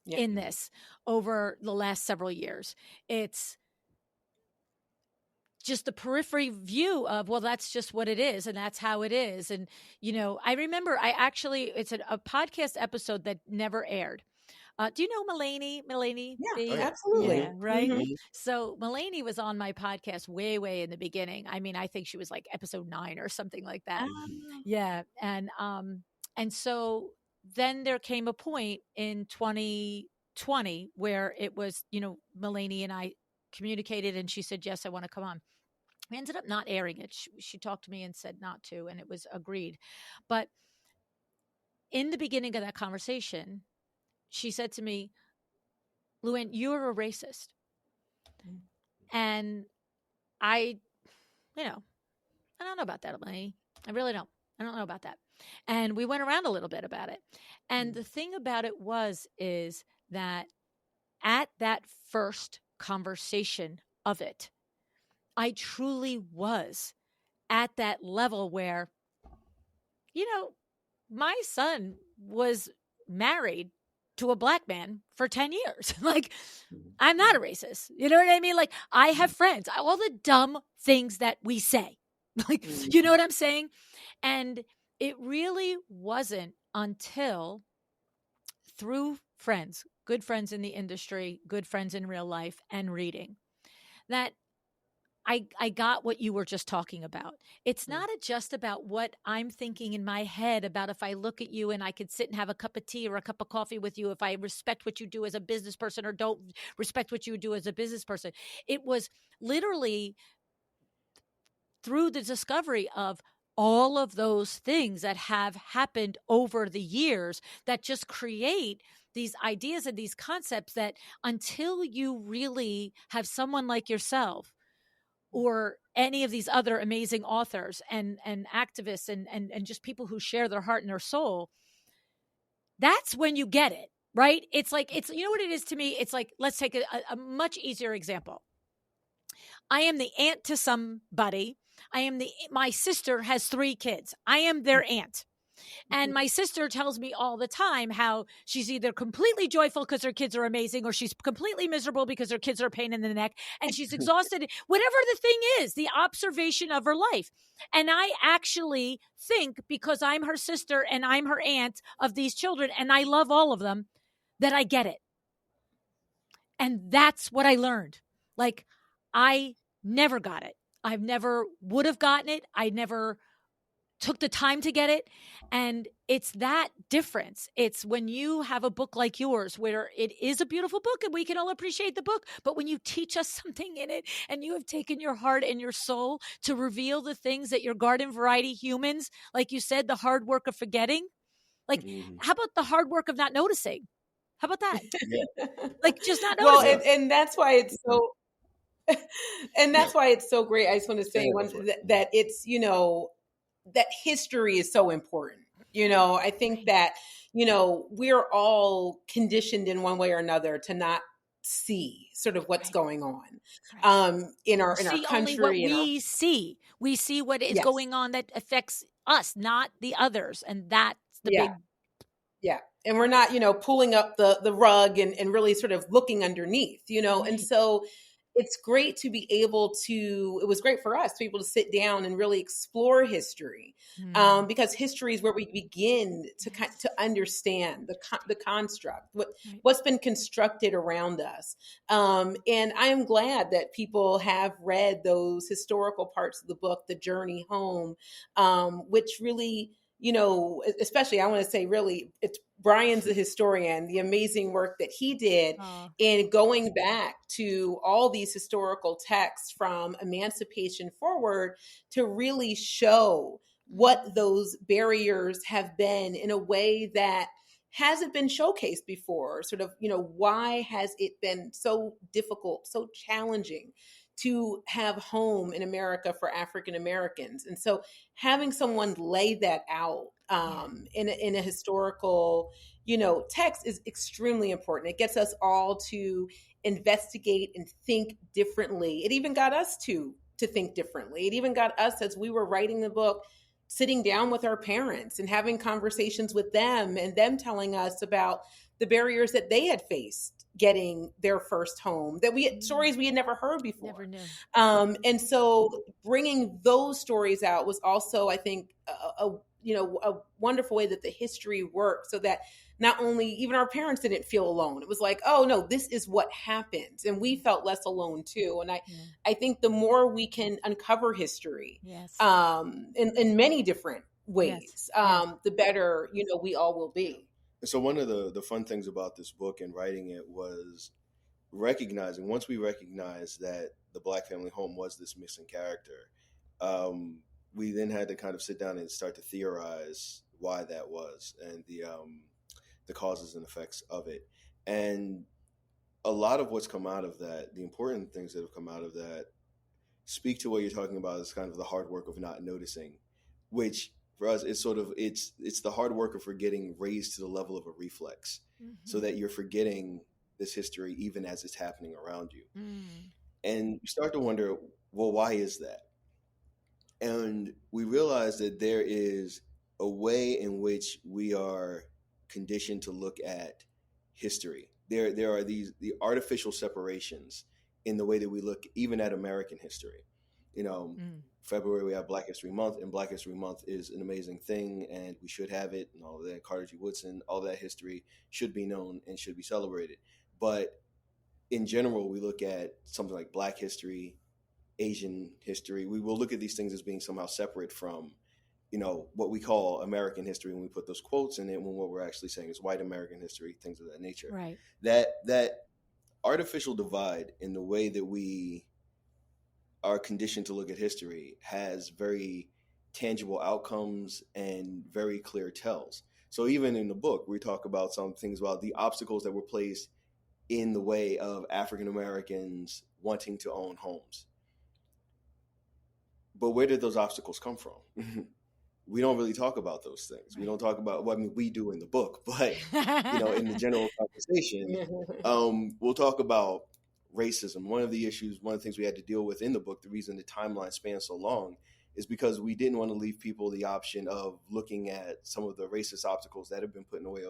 in this over the last several years. It's just the periphery view of, well, that's just what it is. And that's how it is. And, I remember it's a podcast episode that never aired. Do you know Mulaney? Yeah, absolutely. Yeah, right? Mm-hmm. So Mulaney was on my podcast way, way in the beginning. I mean, I think she was like episode 9 or something like that. Yeah. And so then there came a point in 2020 where it was, Mulaney and I communicated and she said, yes, I want to come on. We ended up not airing it. She talked to me and said not to, and it was agreed. But in the beginning of that conversation, she said to me, LuAnn, you're a racist. And I don't know about that, Mulaney. I really don't. I don't know about that. And we went around a little bit about it. And the thing about it is that at that first conversation of it, I truly was at that level where, my son was married to a black man for 10 years. Like, I'm not a racist. You know what I mean? Like, I have friends, all the dumb things that we say. Like, you know what I'm saying? And it really wasn't until through friends, good friends in the industry, good friends in real life, and reading, that I got what you were just talking about. It's not just about what I'm thinking in my head about if I look at you and I could sit and have a cup of tea or a cup of coffee with you, if I respect what you do as a business person or don't respect what you do as a business person. It was literally through the discovery of all of those things that have happened over the years that just create these ideas and these concepts that until you really have someone like yourself or any of these other amazing authors and activists and just people who share their heart and their soul, that's when you get it, right? It's like, it's, you know what it is to me? It's like, let's take a much easier example. I am the aunt to somebody. My sister has 3 kids. I am their aunt. And my sister tells me all the time how she's either completely joyful because her kids are amazing, or she's completely miserable because her kids are a pain in the neck and she's exhausted, whatever the thing is, the observation of her life. And I actually think, because I'm her sister and I'm her aunt of these children and I love all of them, that I get it. And that's what I learned. Like, I never got it. I never would have gotten it. I never took the time to get it. And it's that difference. It's when you have a book like yours, where it is a beautiful book and we can all appreciate the book, but when you teach us something in it and you have taken your heart and your soul to reveal the things that your garden variety humans, like you said, the hard work of forgetting, like, how about the hard work of not noticing? How about that? Yeah. Like, just not Well, noticing. and that's why it's so, and that's why it's so great. I just want to say that it's, that history is so important. I think that, we're all conditioned in one way or another to not see sort of what's going on in our country. Only what we see. We see what is going on that affects us, not the others. And that's the big. Yeah. And we're not, pulling up the rug and really sort of looking underneath, and so it's great to be able to, it was great for us to be able to sit down and really explore history, because history is where we begin to understand the construct, what's been constructed around us. And I am glad that people have read those historical parts of the book, The Journey Home, which really, especially, I want to say, really, it's Bryan's the historian, the amazing work that he did in going back to all these historical texts from emancipation forward to really show what those barriers have been in a way that hasn't been showcased before. Sort of, why has it been so difficult, so challenging to have home in America for African Americans? And so having someone lay that out in a historical, text is extremely important. It gets us all to investigate and think differently. It even got us to think differently. It even got us, as we were writing the book, sitting down with our parents and having conversations with them, and them telling us about the barriers that they had faced getting their first home, that we had stories we had never heard before. Never knew. And so bringing those stories out was also, I think, a wonderful way that the history worked, so that not only even our parents didn't feel alone. It was like, oh no, this is what happened. And we felt less alone too. And I think the more we can uncover history, in many different ways, the better, we all will be. So one of the fun things about this book and writing it was recognizing, once we recognized that the Black family home was this missing character, we then had to kind of sit down and start to theorize why that was, and the causes and effects of it. And a lot of what's come out of that, the important things that have come out of that, speak to what you're talking about, is kind of the hard work of not noticing, which for us is sort of, it's the hard work of forgetting raised to the level of a reflex, so that you're forgetting this history even as it's happening around you. And you start to wonder, well, why is that? And we realize that there is a way in which we are conditioned to look at history. There are the artificial separations in the way that we look even at American history. February we have Black History Month, and Black History Month is an amazing thing, and we should have it, and all of that. Carter G. Woodson, all that history should be known and should be celebrated. But in general, we look at something like Black history, Asian history. We will look at these things as being somehow separate from, what we call American history when we put those quotes in it, when what we're actually saying is white American history, things of that nature. Right. That artificial divide in the way that we are conditioned to look at history has very tangible outcomes and very clear tells. So even in the book, we talk about some things about the obstacles that were placed in the way of African Americans wanting to own homes. But where did those obstacles come from? We don't really talk about those things. Right. We don't talk about, we do in the book, but in the general conversation, we'll talk about racism. One of the things we had to deal with in the book, the reason the timeline spans so long, is because we didn't want to leave people the option of looking at some of the racist obstacles that have been put in the way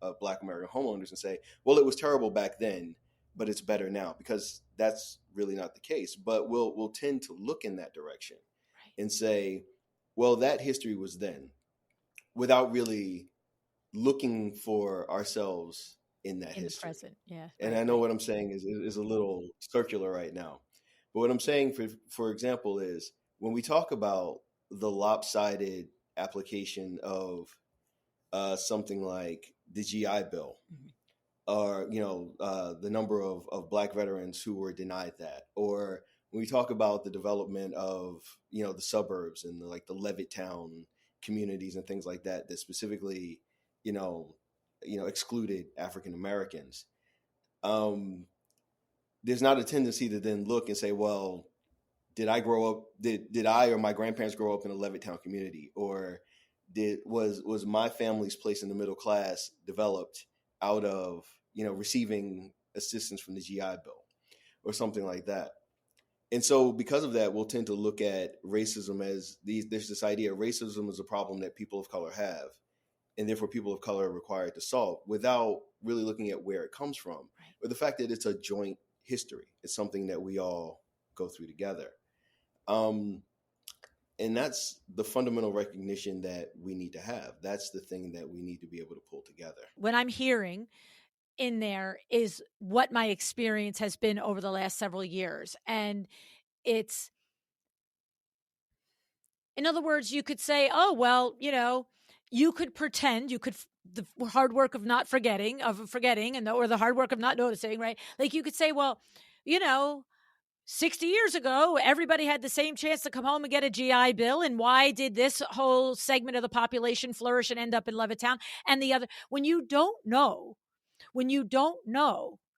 of Black American homeowners and say, well, it was terrible back then, but it's better now, because that's really not the case. But we'll tend to look in that direction, right, and say, well, that history was then, without really looking for ourselves in that history. Present, yeah. And right. I know what I'm saying is a little circular right now. But what I'm saying, for example, is when we talk about the lopsided application of something like the GI Bill, mm-hmm, or the number of Black veterans who were denied that, or when we talk about the development of the suburbs and the Levittown communities and things like that specifically excluded African Americans, there's not a tendency to then look and say, well, did I or my grandparents grow up in a Levittown community, or was my family's place in the middle class developed out of receiving assistance from the GI Bill or something like that? And so because of that, we'll tend to look at racism as there's this idea of racism is a problem that people of color have, and therefore people of color are required to solve, without really looking at where it comes from, right, or the fact that it's a joint history. It's something that we all go through together. And that's the fundamental recognition that we need to have. That's the thing that we need to be able to pull together. What I'm hearing in there is what my experience has been over the last several years. And it's, in other words, you could say, oh, well, you could pretend, the hard work of not forgetting, or the hard work of not noticing, right? Like you could say, well, 60 years ago, everybody had the same chance to come home and get a GI Bill. And why did this whole segment of the population flourish and end up in Levittown? And the other, when you don't know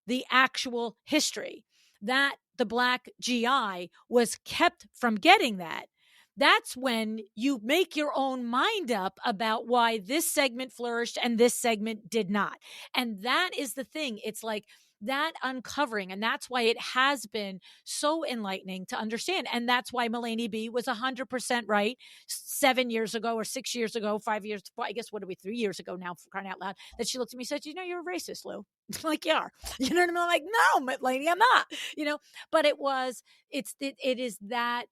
the actual history that the Black GI was kept from getting that's when you make your own mind up about why this segment flourished and this segment did not. And that is the thing. It's like that uncovering. And that's why it has been so enlightening to understand. And that's why Mulaney B was 100% right 7 years ago or 6 years ago, 5 years, I guess, 3 years ago now, for crying out loud, that she looked at me and said, you're a racist, Lou. Like, you are. You know what I mean? I'm like, no, Mulaney, I'm not, but it is that.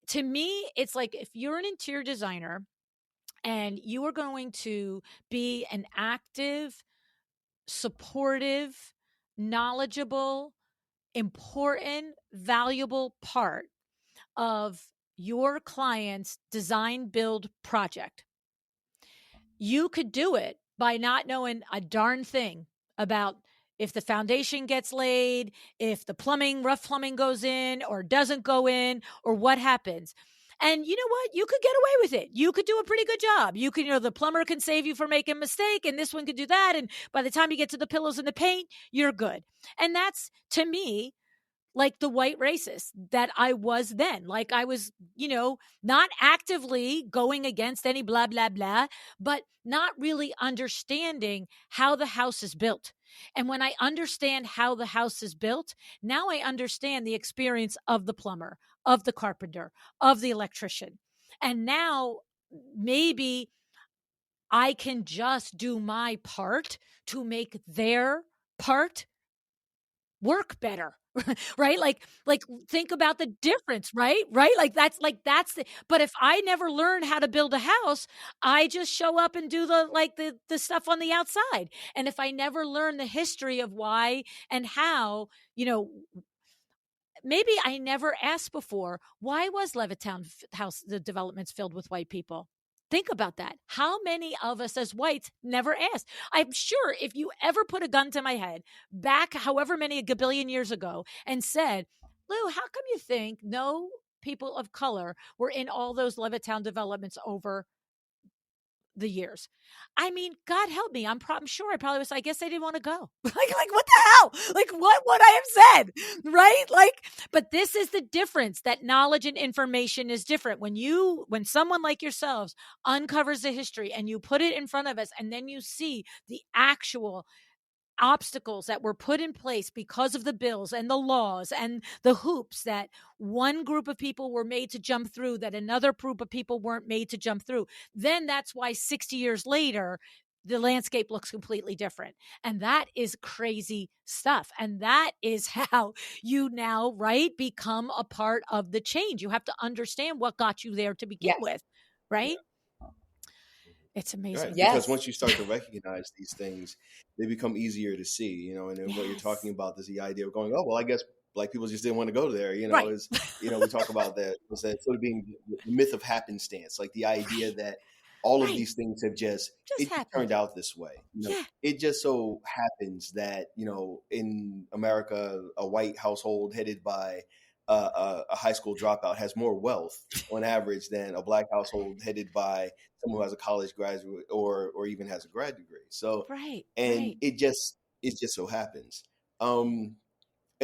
To me, it's like if you're an interior designer and you are going to be an active, supportive, knowledgeable, important, valuable part of your client's design build project, you could do it by not knowing a darn thing about if the foundation gets laid, if the rough plumbing goes in or doesn't go in, or what happens. And you know what? You could get away with it. You could do a pretty good job. You could, the plumber can save you from making a mistake, and this one could do that. And by the time you get to the pillows and the paint, you're good. And that's, to me, like the white racist that I was then. Like I was, not actively going against any blah, blah, blah, but not really understanding how the house is built. And when I understand how the house is built, now I understand the experience of the plumber, of the carpenter, of the electrician. And now maybe I can just do my part to make their part work better. Right? Like think about the difference, right? Right? That's the, but if I never learn how to build a house, I just show up and do the stuff on the outside. And if I never learn the history of why and how, maybe I never asked before, why was Levittown house, the developments filled with white people? Think about that. How many of us as whites never asked? I'm sure if you ever put a gun to my head back however many a gabillion years ago and said, Lou, how come you think no people of color were in all those Levittown developments over the years? I mean, God help me. I'm sure I probably was. I guess I didn't want to go. like what the hell? Like what would I have said? Right? Like, but this is the difference. That knowledge and information is different. When someone like yourselves uncovers the history and you put it in front of us, and then you see the actual obstacles that were put in place because of the bills and the laws and the hoops that one group of people were made to jump through that another group of people weren't made to jump through, then that's why 60 years later, the landscape looks completely different. And that is crazy stuff. And that is how you now, right, become a part of the change. You have to understand what got you there to begin with, right? Yeah. It's amazing. Right, because once you start to recognize these things, they become easier to see, and then what you're talking about is the idea of going, oh, well, I guess black people just didn't want to go there, Right. is, we talk about that sort of being the myth of happenstance, like the idea that all of these things have just turned out this way. It just so happens that, in America, a white household headed by a high school dropout has more wealth on average than a black household headed by someone who has a college graduate or even has a grad degree. So, it just so happens. And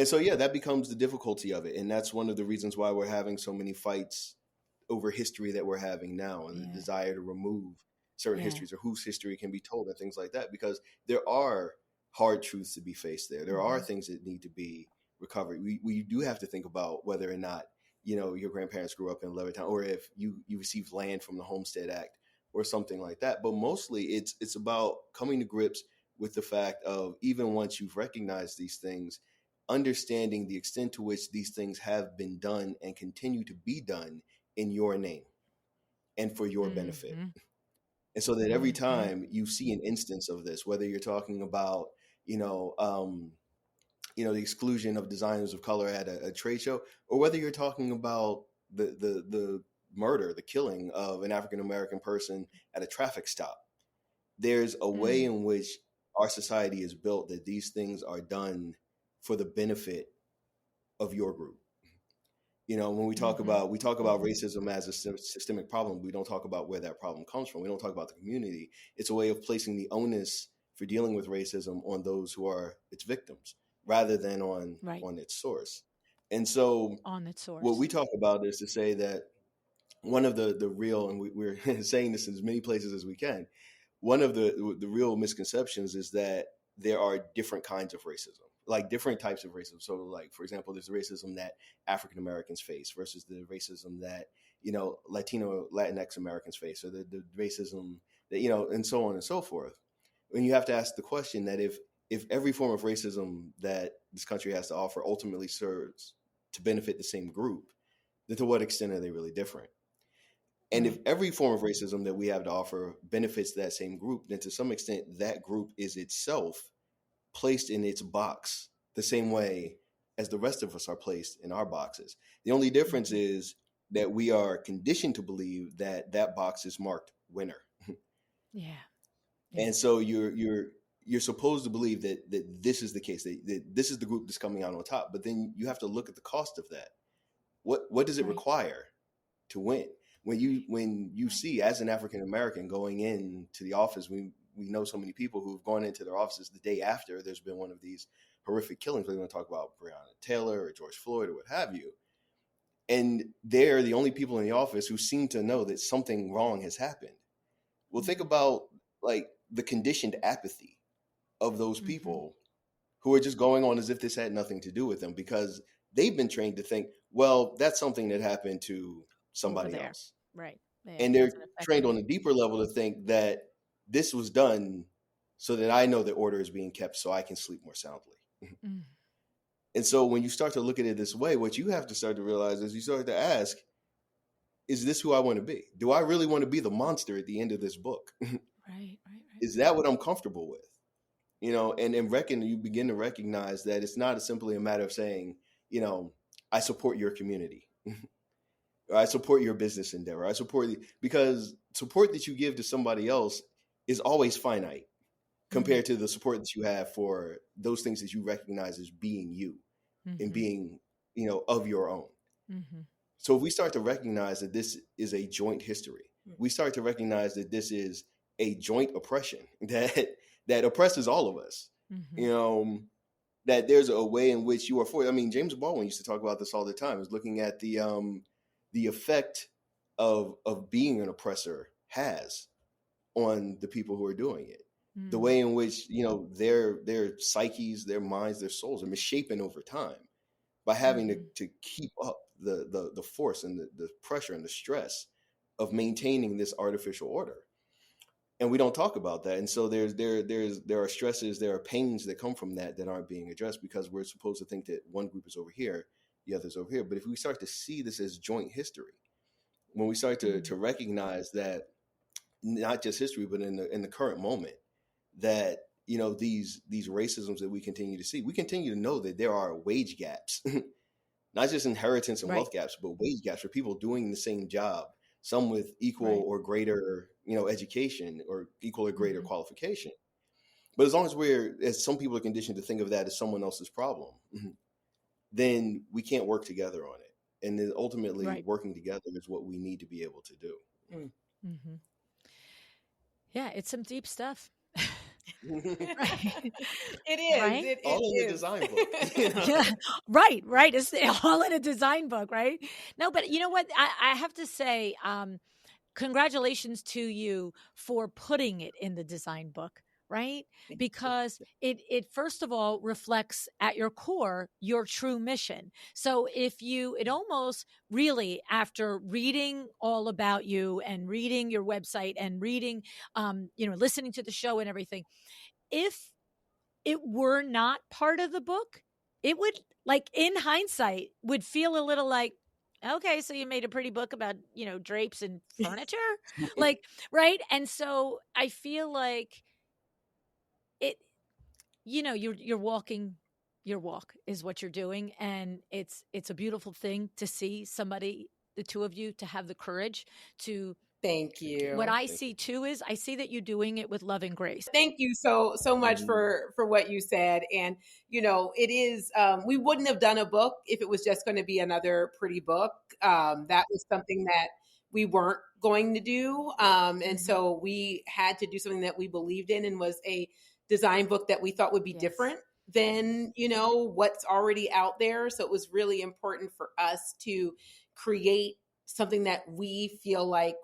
so, that becomes the difficulty of it. And that's one of the reasons why we're having so many fights over history that we're having now, and the desire to remove certain histories or whose history can be told and things like that, because there are hard truths to be faced there. There are things that need to be recovered. We do have to think about whether or not, your grandparents grew up in Levittown, or if you received land from the Homestead Act or something like that. But mostly it's about coming to grips with the fact of, even once you've recognized these things, understanding the extent to which these things have been done and continue to be done in your name and for your benefit. And so that every time you see an instance of this, whether you're talking about, the exclusion of designers of color at a trade show, or whether you're talking about the murder, the killing of an African-American person at a traffic stop, there's a way in which our society is built that these things are done for the benefit of your group. When we talk about racism as a systemic problem, we don't talk about where that problem comes from. We don't talk about the community. It's a way of placing the onus for dealing with racism on those who are its victims, rather than on its source. And so what we talk about is to say that one of the real, and we're saying this in as many places as we can, one of the real misconceptions is that there are different kinds of racism, like different types of racism. So, like, for example, there's racism that African Americans face versus the racism that, Latinx Americans face, or the racism that, and so on and so forth. And you have to ask the question that if every form of racism that this country has to offer ultimately serves to benefit the same group, then to what extent are they really different? And if every form of racism that we have to offer benefits that same group, then to some extent that group is itself placed in its box the same way as the rest of us are placed in our boxes. The only difference is that we are conditioned to believe that that box is marked winner. And so you're supposed to believe that this is the case, that this is the group that's coming out on top. But then you have to look at the cost of that. What does it require to win? When you see, as an African American going into the office, we know so many people who've gone into their offices the day after there's been one of these horrific killings. We're going to talk about Breonna Taylor or George Floyd or what have you. And they're the only people in the office who seem to know that something wrong has happened. Well, think about like the conditioned apathy of those people who are just going on as if this had nothing to do with them, because they've been trained to think, well, that's something that happened to somebody else. Right. Yeah, And it they're doesn't affect trained me. on a deeper level to think that this was done so that I know that order is being kept so I can sleep more soundly. Mm. And so when you start to look at it this way, what you have to start to realize is you start to ask, is this who I want to be? Do I really want to be the monster at the end of this book? Right. Is that what I'm comfortable with? And you begin to recognize that it's not simply a matter of saying, I support your community. Or I support your business endeavor. Because support that you give to somebody else is always finite compared to the support that you have for those things that you recognize as being you and being, of your own. Mm-hmm. So if we start to recognize that this is a joint history, we start to recognize that this is a joint oppression that oppresses all of us. Mm-hmm. That there's a way in which you are for. I mean, James Baldwin used to talk about this all the time. Is looking at the effect of being an oppressor has on the people who are doing it. The way in which their psyches, their minds, their souls are misshapen over time by having to keep up the force and the pressure and the stress of maintaining this artificial order. And we don't talk about that. And so there are stresses, there are pains that come from that aren't being addressed because we're supposed to think that one group is over here, the other's over here. But if we start to see this as joint history, when we start to recognize that not just history, but in the current moment, that these racisms that we continue to see, we continue to know that there are wage gaps, not just inheritance and wealth gaps, but wage gaps for people doing the same job, some with equal or greater education or equal or greater qualification. But as long as some people are conditioned to think of that as someone else's problem, then we can't work together on it. And then ultimately working together is what we need to be able to do. Mm-hmm. Yeah, it's some deep stuff. Right. It is. Right? It all in is. the design book. Yeah, right. It's all in a design book, right? No, but you know what? I have to say, congratulations to you for putting it in the design book, right? Because it first of all reflects at your core your true mission. So it almost really, after reading all about you and reading your website and reading, listening to the show and everything, if it were not part of the book, it would, like, in hindsight, would feel a little like, okay, so you made a pretty book about, drapes and furniture, like, right? And so I feel like it, you're walking your walk is what you're doing, and it's a beautiful thing to see somebody, the two of you, to have the courage to. Thank you. What I see too is I see that you're doing it with love and grace. Thank you so much for what you said. And it is we wouldn't have done a book if it was just going to be another pretty book. That was something that we weren't going to do, and so we had to do something that we believed in and was a design book that we thought would be different than what's already out there. So it was really important for us to create something that we feel like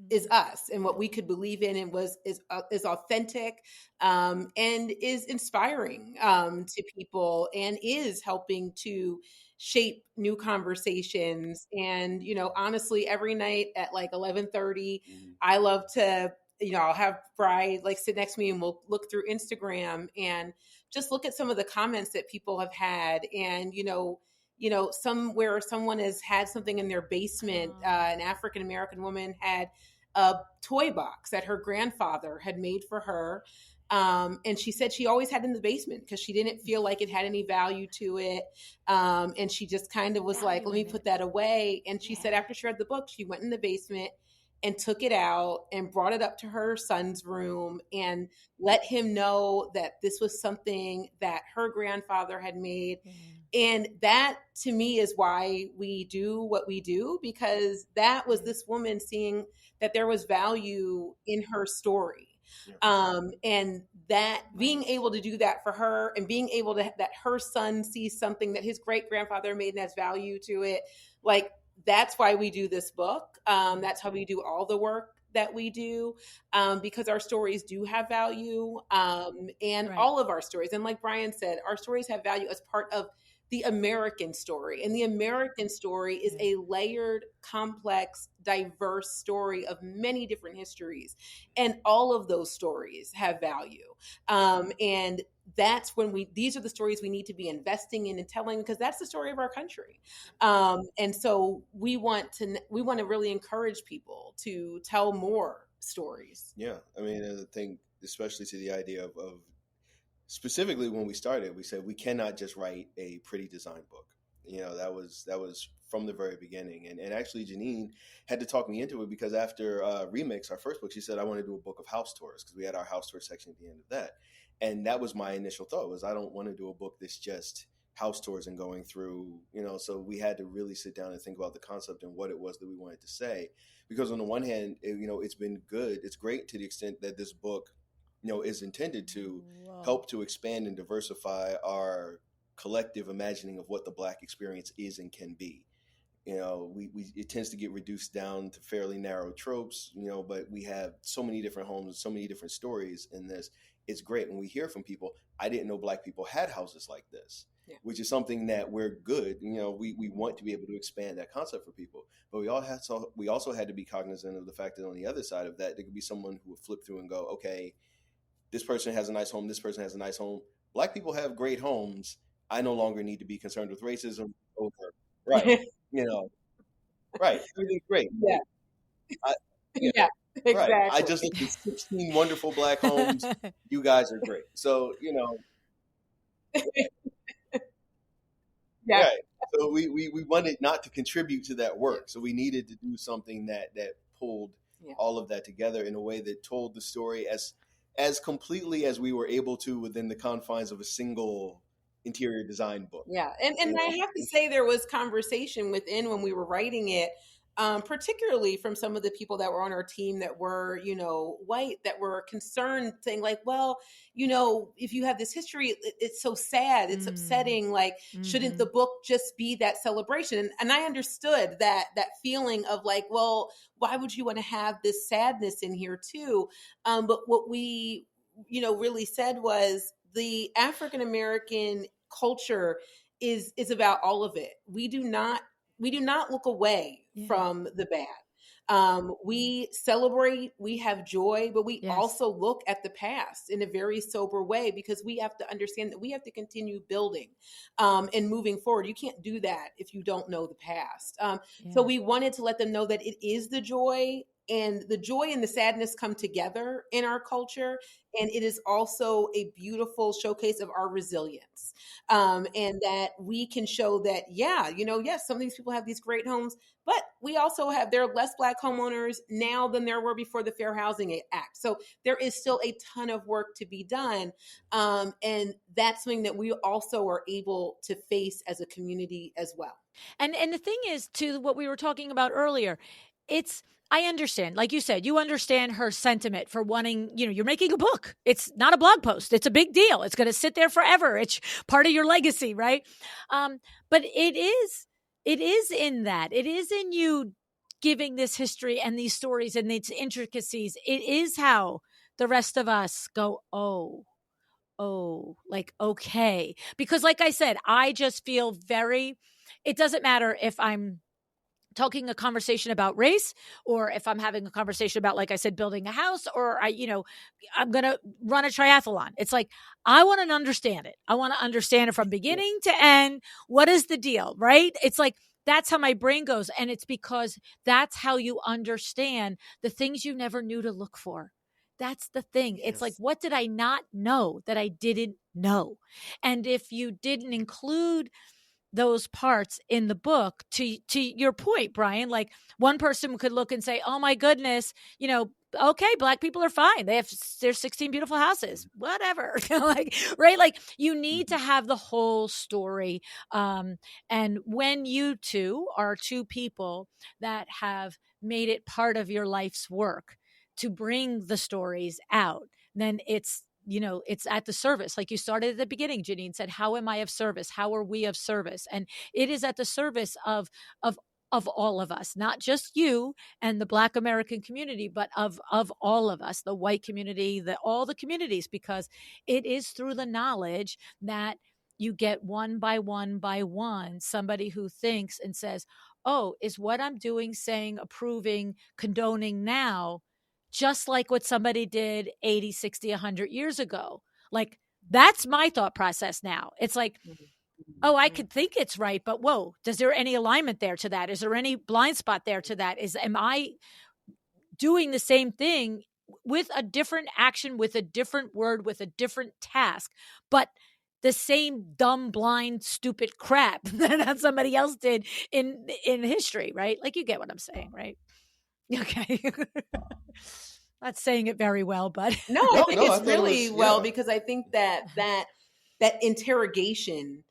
is us and what we could believe in and is authentic, and is inspiring to people and is helping to shape new conversations. And honestly, every night at like 11:30, I love to I'll have Bri like sit next to me and we'll look through Instagram and just look at some of the comments that people have had. And somewhere someone has had something in their basement. An African American woman had a toy box that her grandfather had made for her. And she said she always had it in the basement because she didn't feel like it had any value to it. And she just kind of was like, let me put that away. And she said after she read the book, she went in the basement and took it out and brought it up to her son's room and let him know that this was something that her grandfather had made. And that to me is why we do what we do, because that was this woman seeing that there was value in her story. And that being able to do that for her and being able to, that her son sees something that his great grandfather made and has value to it. Like, that's why we do this book. That's how we do all the work that we do, because our stories do have value, and all of our stories. And like Bryan said, our stories have value as part of the American story. And the American story is a layered, complex, diverse story of many different histories. And all of those stories have value. And that's when these are the stories we need to be investing in and telling, because that's the story of our country. And so we want to really encourage people to tell more stories. Yeah. I mean, I think, especially to the idea of specifically when we started, we said we cannot just write a pretty design book. That was from the very beginning. And actually, Janine had to talk me into it, because after Remix, our first book, she said, I want to do a book of house tours, because we had our house tour section at the end of that. And that was my initial thought, was I don't want to do a book that's just house tours and going through, so we had to really sit down and think about the concept and what it was that we wanted to say. Because on the one hand, it's been good. It's great to the extent that this book, is intended to help to expand and diversify our collective imagining of what the Black experience is and can be. It tends to get reduced down to fairly narrow tropes, but we have so many different homes, so many different stories in this. It's great when we hear from people, I didn't know Black people had houses like this, which is something that we're good. We want to be able to expand that concept for people, but we also had to be cognizant of the fact that on the other side of that, there could be someone who would flip through and go, okay, this person has a nice home, this person has a nice home. Black people have great homes. I no longer need to be concerned with racism over, right. Right. Everything's great. Yeah. Yeah, exactly. Right. I just looked at 16 wonderful Black homes. You guys are great. So, Yeah. Right. So we wanted not to contribute to that work. So we needed to do something that pulled all of that together in a way that told the story as completely as we were able to within the confines of a single interior design book. Yeah. And I have to say, there was conversation within when we were writing it, particularly from some of the people that were on our team that were, white, that were concerned, saying like, well, if you have this history, it's so sad, it's upsetting. Like, shouldn't the book just be that celebration? And I understood that feeling of like, well, why would you want to have this sadness in here too? But what we, really said was the African American culture is about all of it. We do not look away from the bad. We celebrate, we have joy, but we also look at the past in a very sober way, because we have to understand that we have to continue building and moving forward. You can't do that if you don't know the past. So we wanted to let them know that it is the joy, and the joy and the sadness come together in our culture. And it is also a beautiful showcase of our resilience. And that we can show that, yes, some of these people have these great homes, but we also there are less Black homeowners now than there were before the Fair Housing Act. So there is still a ton of work to be done. And that's something that we also are able to face as a community as well. And the thing is, to what we were talking about earlier, I understand, like you said, you understand her sentiment for wanting, you're making a book. It's not a blog post. It's a big deal. It's going to sit there forever. It's part of your legacy, right? But it is in that. It is in you giving this history and these stories and its intricacies. It is how the rest of us go, like, okay. Because like I said, I just feel it doesn't matter if I'm talking a conversation about race, or if I'm having a conversation about, like I said, building a house, or I'm going to run a triathlon. It's like, I want to understand it. I want to understand it from beginning to end. What is the deal, right? It's like, that's how my brain goes. And it's because that's how you understand the things you never knew to look for. That's the thing. It's like, what did I not know that I didn't know? And if you didn't include those parts in the book, to your point, Bryan, like, one person could look and say, oh my goodness, okay, Black people are fine. There's 16 beautiful houses, whatever. Like, right. Like, you need to have the whole story. And when you two are two people that have made it part of your life's work to bring the stories out, then it's at the service. Like you started at the beginning, Janine said, how am I of service? How are we of service? And it is at the service of all of us, not just you and the Black American community, but of all of us, the white community, all the communities, because it is through the knowledge that you get one by one somebody who thinks and says, oh, is what I'm doing, saying, approving, condoning now just like what somebody did 80, 60, 100 years ago? Like, that's my thought process now. It's like, oh, I could think it's right, but whoa, is there any alignment there to that? Is there any blind spot there to that? Am I doing the same thing with a different action, with a different word, with a different task, but the same dumb, blind, stupid crap that somebody else did in history, right? Like, you get what I'm saying, right? Okay. Not saying it very well, but no, I think I it's really well, because I think that interrogation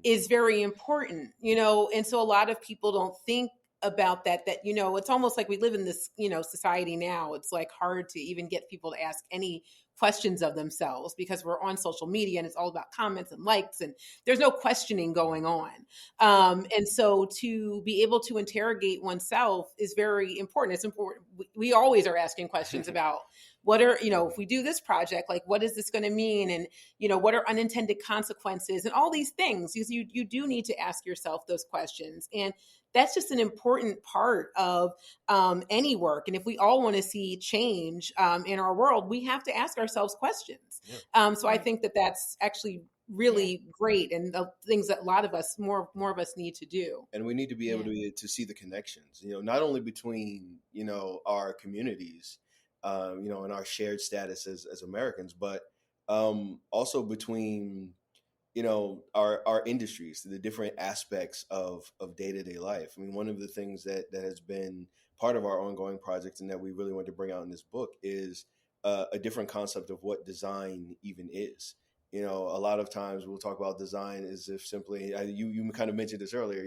is very important, and so a lot of people don't think about that, it's almost like we live in this, society now. It's like hard to even get people to ask any questions of themselves because we're on social media and it's all about comments and likes and there's no questioning going on. And so to be able to interrogate oneself is very important. It's important. We always are asking questions about what are, if we do this project, like, what is this going to mean? And, what are unintended consequences and all these things? Because you do need to ask yourself those questions. And that's just an important part of any work. And if we all want to see change in our world, we have to ask ourselves questions. Yeah. So I think that that's actually really great, and the things that a lot of us, more of us, need to do. And we need to be able to see the connections, not only between, our communities, and our shared status as Americans, but also between, our industries, the different aspects of day-to-day life. I mean, one of the things that has been part of our ongoing project and that we really want to bring out in this book is a different concept of what design even is. A lot of times we'll talk about design as if simply, you kind of mentioned this earlier,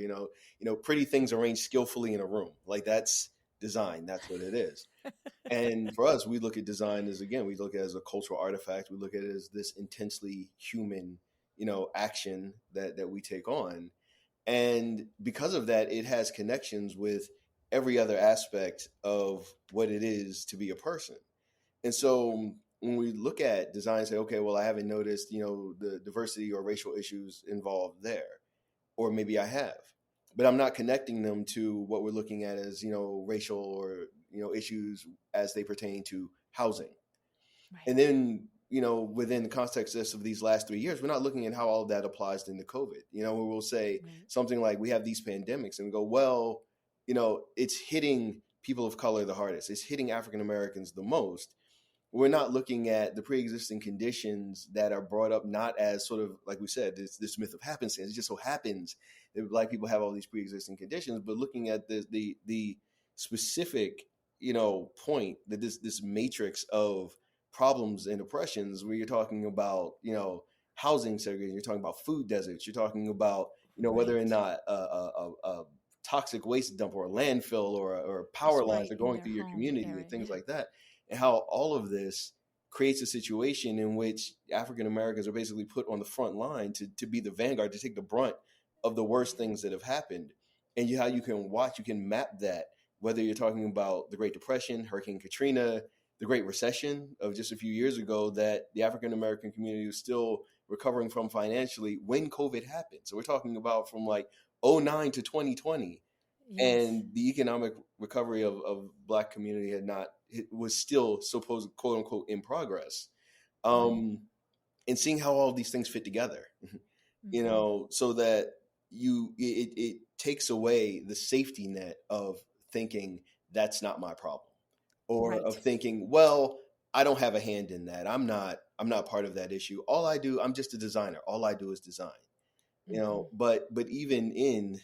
pretty things arranged skillfully in a room. Like, that's design. That's what it is. And for us, we look at design as, again, we look at it as a cultural artifact. We look at it as this intensely human, action that we take on. And because of that, it has connections with every other aspect of what it is to be a person. And so when we look at design and say, okay, well, I haven't noticed, the diversity or racial issues involved there, or maybe I have, but I'm not connecting them to what we're looking at as, racial or, issues as they pertain to housing. Right. And then, within the context of these last 3 years, we're not looking at how all of that applies into COVID. Where we'll say something like, we have these pandemics, and we go, well, it's hitting people of color the hardest. It's hitting African Americans the most. We're not looking at the pre-existing conditions that are brought up, not as sort of, like we said, this myth of happenstance. It just so happens that Black people have all these pre-existing conditions, but looking at the specific, point that this matrix of problems and oppressions, where you're talking about, housing segregation, you're talking about food deserts, you're talking about, whether or not a toxic waste dump or a landfill or power lines are going through your community and things like that. And how all of this creates a situation in which African Americans are basically put on the front line to be the vanguard, to take the brunt of the worst things that have happened. And how you can map that, whether you're talking about the Great Depression, Hurricane Katrina, the Great Recession of just a few years ago that the African American community was still recovering from financially when COVID happened. So we're talking about from like 2009 to 2020. Yes. And the economic recovery of Black community was still supposed, quote unquote, in progress. And seeing how all of these things fit together, so that it takes away the safety net of thinking that's not my problem, or of thinking, well, I don't have a hand in that. I'm not part of that issue. I'm just a designer. All I do is design, but even in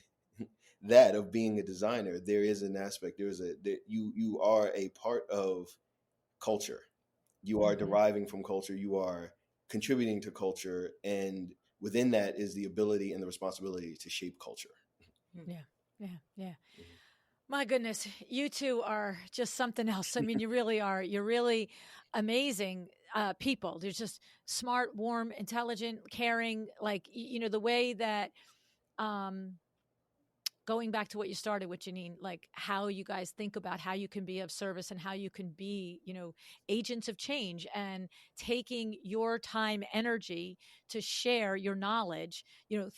that of being a designer, there is an aspect, you are a part of culture. You are deriving from culture. You are contributing to culture. And within that is the ability and the responsibility to shape culture. Yeah. Mm-hmm. My goodness, you two are just something else. I mean, you really are. You're really amazing people. They're just smart, warm, intelligent, caring, like, the way that going back to what you started with, Janine, like how you guys think about how you can be of service and how you can be, agents of change, and taking your time, energy to share your knowledge,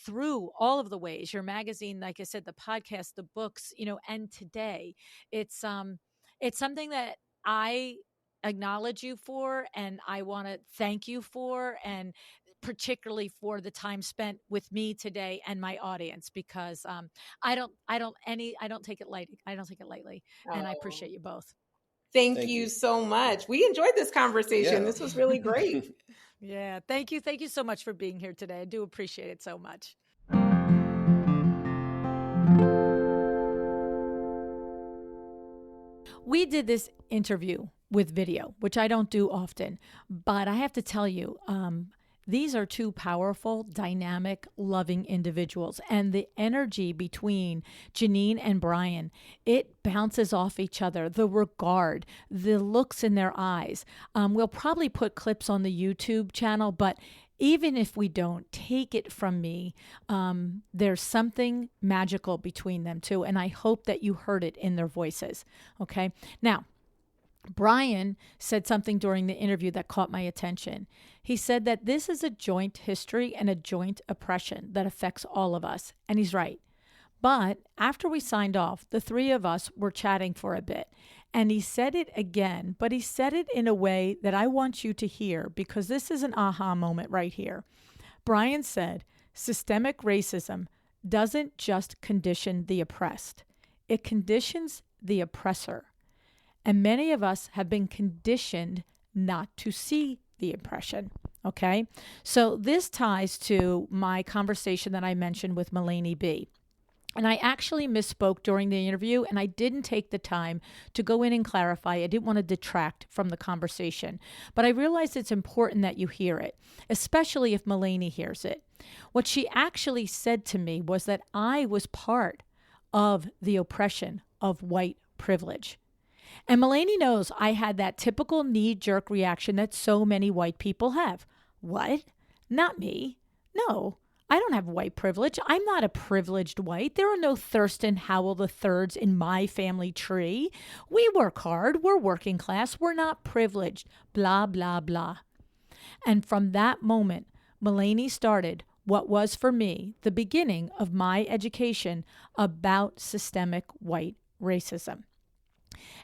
through all of the ways, your magazine, like I said, the podcast, the books, and today it's something that I acknowledge you for, and I want to thank you for, and particularly for the time spent with me today and my audience, because I don't take it lightly. I don't take it lightly. And I Oh, appreciate you both. thank Thank you you. so much. We enjoyed this conversation. Yeah. This was really great. Yeah. Thank you. Thank you so much for being here today. I do appreciate it so much. We did this interview with video, which I don't do often, but I have to tell you, these are two powerful, dynamic, loving individuals. And the energy between Janine and Bryan, it bounces off each other. The regard, the looks in their eyes. We'll probably put clips on the YouTube channel, but even if we don't, take it from me, there's something magical between them two. And I hope that you heard it in their voices. Okay. Now, Bryan said something during the interview that caught my attention. He said that this is a joint history and a joint oppression that affects all of us. And he's right. But after we signed off, the three of us were chatting for a bit. And he said it again, but he said it in a way that I want you to hear, because this is an aha moment right here. Bryan said, systemic racism doesn't just condition the oppressed, it conditions the oppressor. And many of us have been conditioned not to see the oppression. Okay. So this ties to my conversation that I mentioned with Melanie B. And I actually misspoke during the interview, and I didn't take the time to go in and clarify. I didn't want to detract from the conversation. But I realized it's important that you hear it, especially if Melanie hears it. What she actually said to me was that I was part of the oppression of white privilege. And Melanie knows I had that typical knee-jerk reaction that so many white people have. What? Not me. No, I don't have white privilege. I'm not a privileged white. There are no Thurston Howell IIIs in my family tree. We work hard. We're working class. We're not privileged. Blah, blah, blah. And from that moment, Melanie started what was for me the beginning of my education about systemic white racism.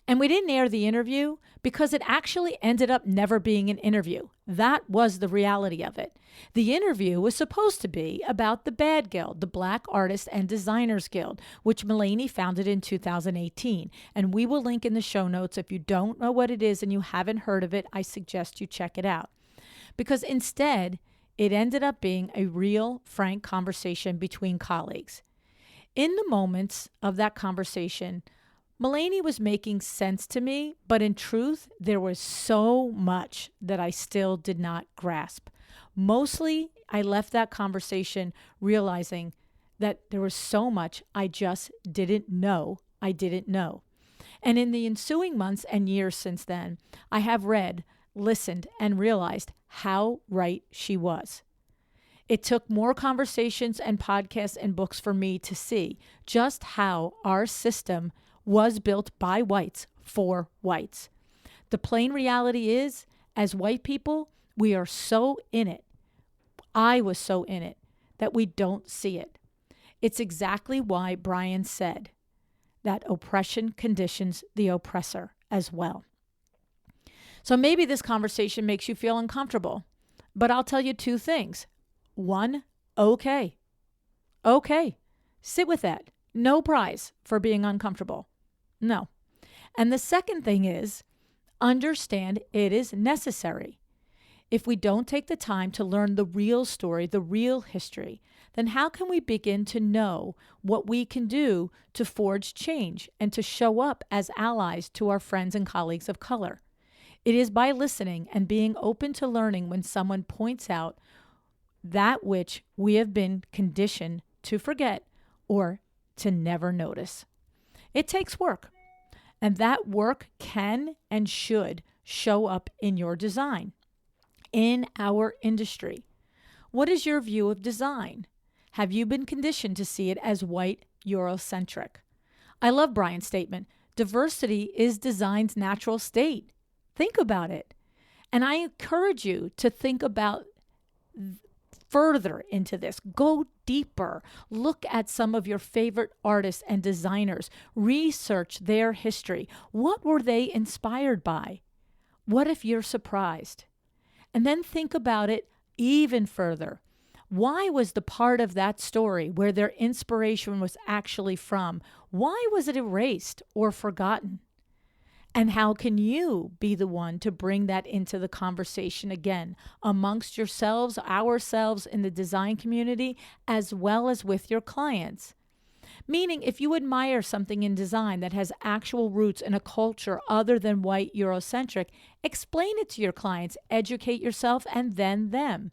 And we didn't air the interview because it actually ended up never being an interview. That was the reality of it. The interview was supposed to be about the BAD Guild, the Black Artists and Designers Guild, which Melanie founded in 2018. And we will link in the show notes. If you don't know what it is and you haven't heard of it, I suggest you check it out. Because instead, it ended up being a real, frank conversation between colleagues. In the moments of that conversation, Melanie was making sense to me, but in truth, there was so much that I still did not grasp. Mostly, I left that conversation realizing that there was so much I just didn't know I didn't know. And in the ensuing months and years since then, I have read, listened, and realized how right she was. It took more conversations and podcasts and books for me to see just how our system was built by whites for whites. The plain reality is, as white people, we are so in it. I was so in it that we don't see it. It's exactly why Bryan said that oppression conditions the oppressor as well. So maybe this conversation makes you feel uncomfortable, but I'll tell you two things. One, okay. Okay. Sit with that. No prize for being uncomfortable. No. And the second thing is, understand it is necessary. If we don't take the time to learn the real story, the real history, then how can we begin to know what we can do to forge change and to show up as allies to our friends and colleagues of color? It is by listening and being open to learning when someone points out that which we have been conditioned to forget or to never notice. It takes work, and that work can and should show up in your design, in our industry. What is your view of design? Have you been conditioned to see it as white Eurocentric. I love Bryan's statement. Diversity is design's natural state. Think about it. And I encourage you to think about further into this. Go deeper. Look at some of your favorite artists and designers. Research their history. What were they inspired by? What if you're surprised? And then think about it even further. Why was the part of that story where their inspiration was actually from, why was it erased or forgotten? And how can you be the one to bring that into the conversation again amongst yourselves, ourselves in the design community, as well as with your clients? Meaning, if you admire something in design that has actual roots in a culture other than white Eurocentric, explain it to your clients, educate yourself, and then them.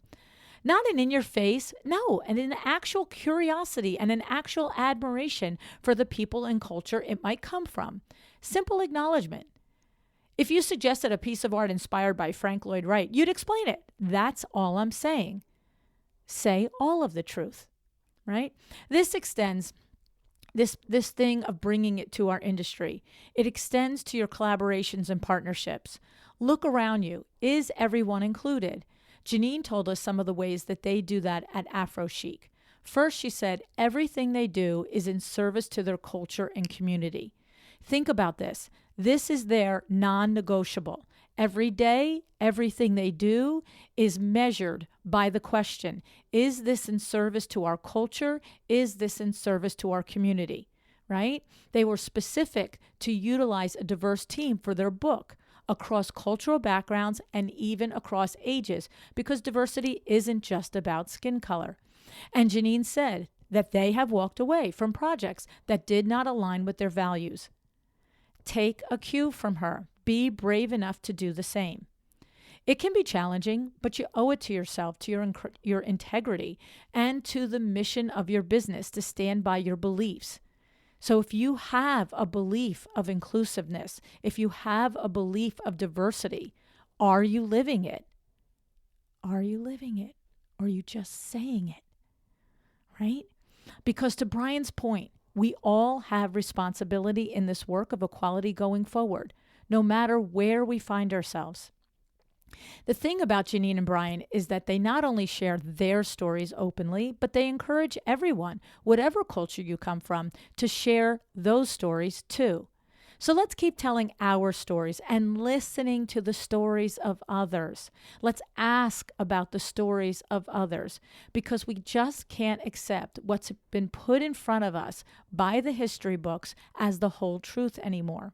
Not an in your face, no, and an actual curiosity and an actual admiration for the people and culture it might come from. Simple acknowledgement. If you suggested a piece of art inspired by Frank Lloyd Wright, you'd explain it. That's all I'm saying. Say all of the truth, right? This extends, this thing of bringing it to our industry. It extends to your collaborations and partnerships. Look around you. Is everyone included? Janine told us some of the ways that they do that at AphroChic. First, she said, everything they do is in service to their culture and community. Think about this. This is their non-negotiable. Every day, everything they do is measured by the question, is this in service to our culture? Is this in service to our community? Right? They were specific to utilize a diverse team for their book across cultural backgrounds and even across ages, because diversity isn't just about skin color. And Janine said that they have walked away from projects that did not align with their values. Take a cue from her. Be brave enough to do the same. It can be challenging, but you owe it to yourself, to your integrity, and to the mission of your business to stand by your beliefs. So if you have a belief of inclusiveness, if you have a belief of diversity, are you living it? Are you living it? Or are you just saying it? Right? Because to Bryan's point, we all have responsibility in this work of equality going forward, no matter where we find ourselves. The thing about Janine and Bryan is that they not only share their stories openly, but they encourage everyone, whatever culture you come from, to share those stories too. So let's keep telling our stories and listening to the stories of others. Let's ask about the stories of others, because we just can't accept what's been put in front of us by the history books as the whole truth anymore.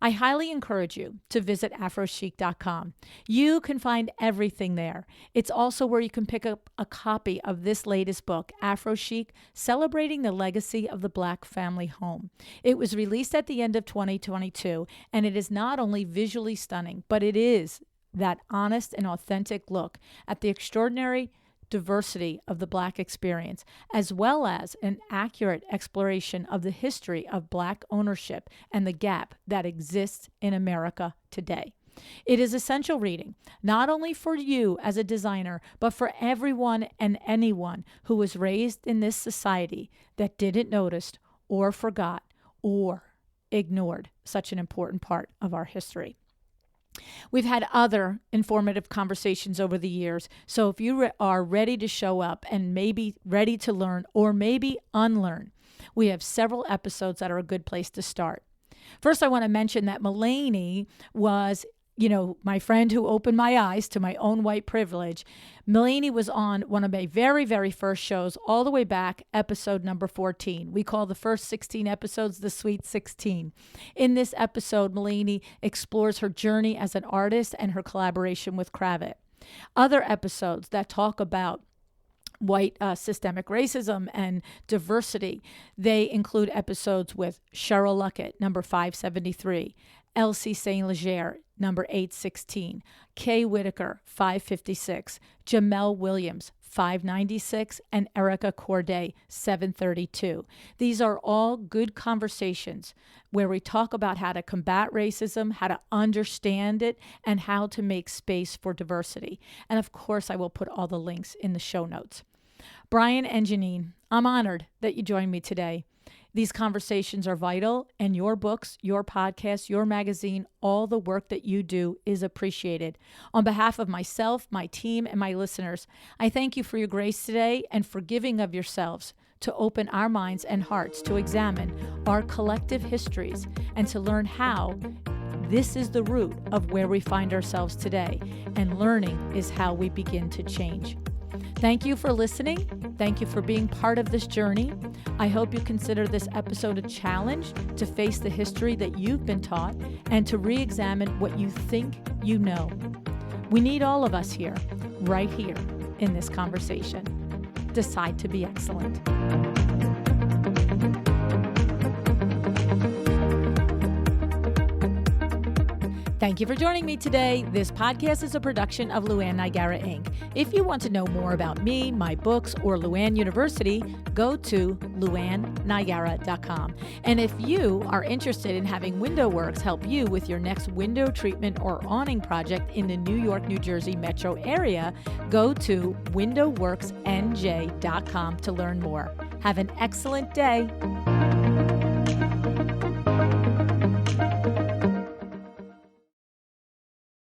I highly encourage you to visit AphroChic.com. You can find everything there. It's also where you can pick up a copy of this latest book, AphroChic, Celebrating the Legacy of the Black Family Home. It was released at the end of 2022, and it is not only visually stunning, but it is that honest and authentic look at the extraordinary diversity of the Black experience, as well as an accurate exploration of the history of Black ownership and the gap that exists in America today. It is essential reading, not only for you as a designer, but for everyone and anyone who was raised in this society that didn't notice or forgot or ignored such an important part of our history. We've had other informative conversations over the years, so if you are ready to show up and maybe ready to learn or maybe unlearn, we have several episodes that are a good place to start. First, I want to mention that Mulaney was, my friend who opened my eyes to my own white privilege. Mulaney was on one of my very, very first shows all the way back, episode number 14. We call the first 16 episodes the Sweet 16. In this episode, Mulaney explores her journey as an artist and her collaboration with Kravitz. Other episodes that talk about white systemic racism and diversity, they include episodes with Cheryl Luckett, number 573, Elsie St. Leger, number 816, Kay Whitaker, 556, Jamel Williams, 596, and Erica Corday, 732. These are all good conversations where we talk about how to combat racism, how to understand it, and how to make space for diversity. And of course, I will put all the links in the show notes. Bryan and Janine, I'm honored that you joined me today. These conversations are vital, and your books, your podcast, your magazine, all the work that you do is appreciated. On behalf of myself, my team, and my listeners, I thank you for your grace today and for giving of yourselves to open our minds and hearts to examine our collective histories and to learn how this is the root of where we find ourselves today, and learning is how we begin to change. Thank you for listening. Thank you for being part of this journey. I hope you consider this episode a challenge to face the history that you've been taught and to re-examine what you think you know. We need all of us here, right here in this conversation. Decide to be excellent. Thank you for joining me today. This podcast is a production of LuAnn Niagara, Inc. If you want to know more about me, my books, or LuAnn University, go to LuAnnNiagara.com. And if you are interested in having WindowWorks help you with your next window treatment or awning project in the New York, New Jersey metro area, go to WindowWorksNJ.com to learn more. Have an excellent day.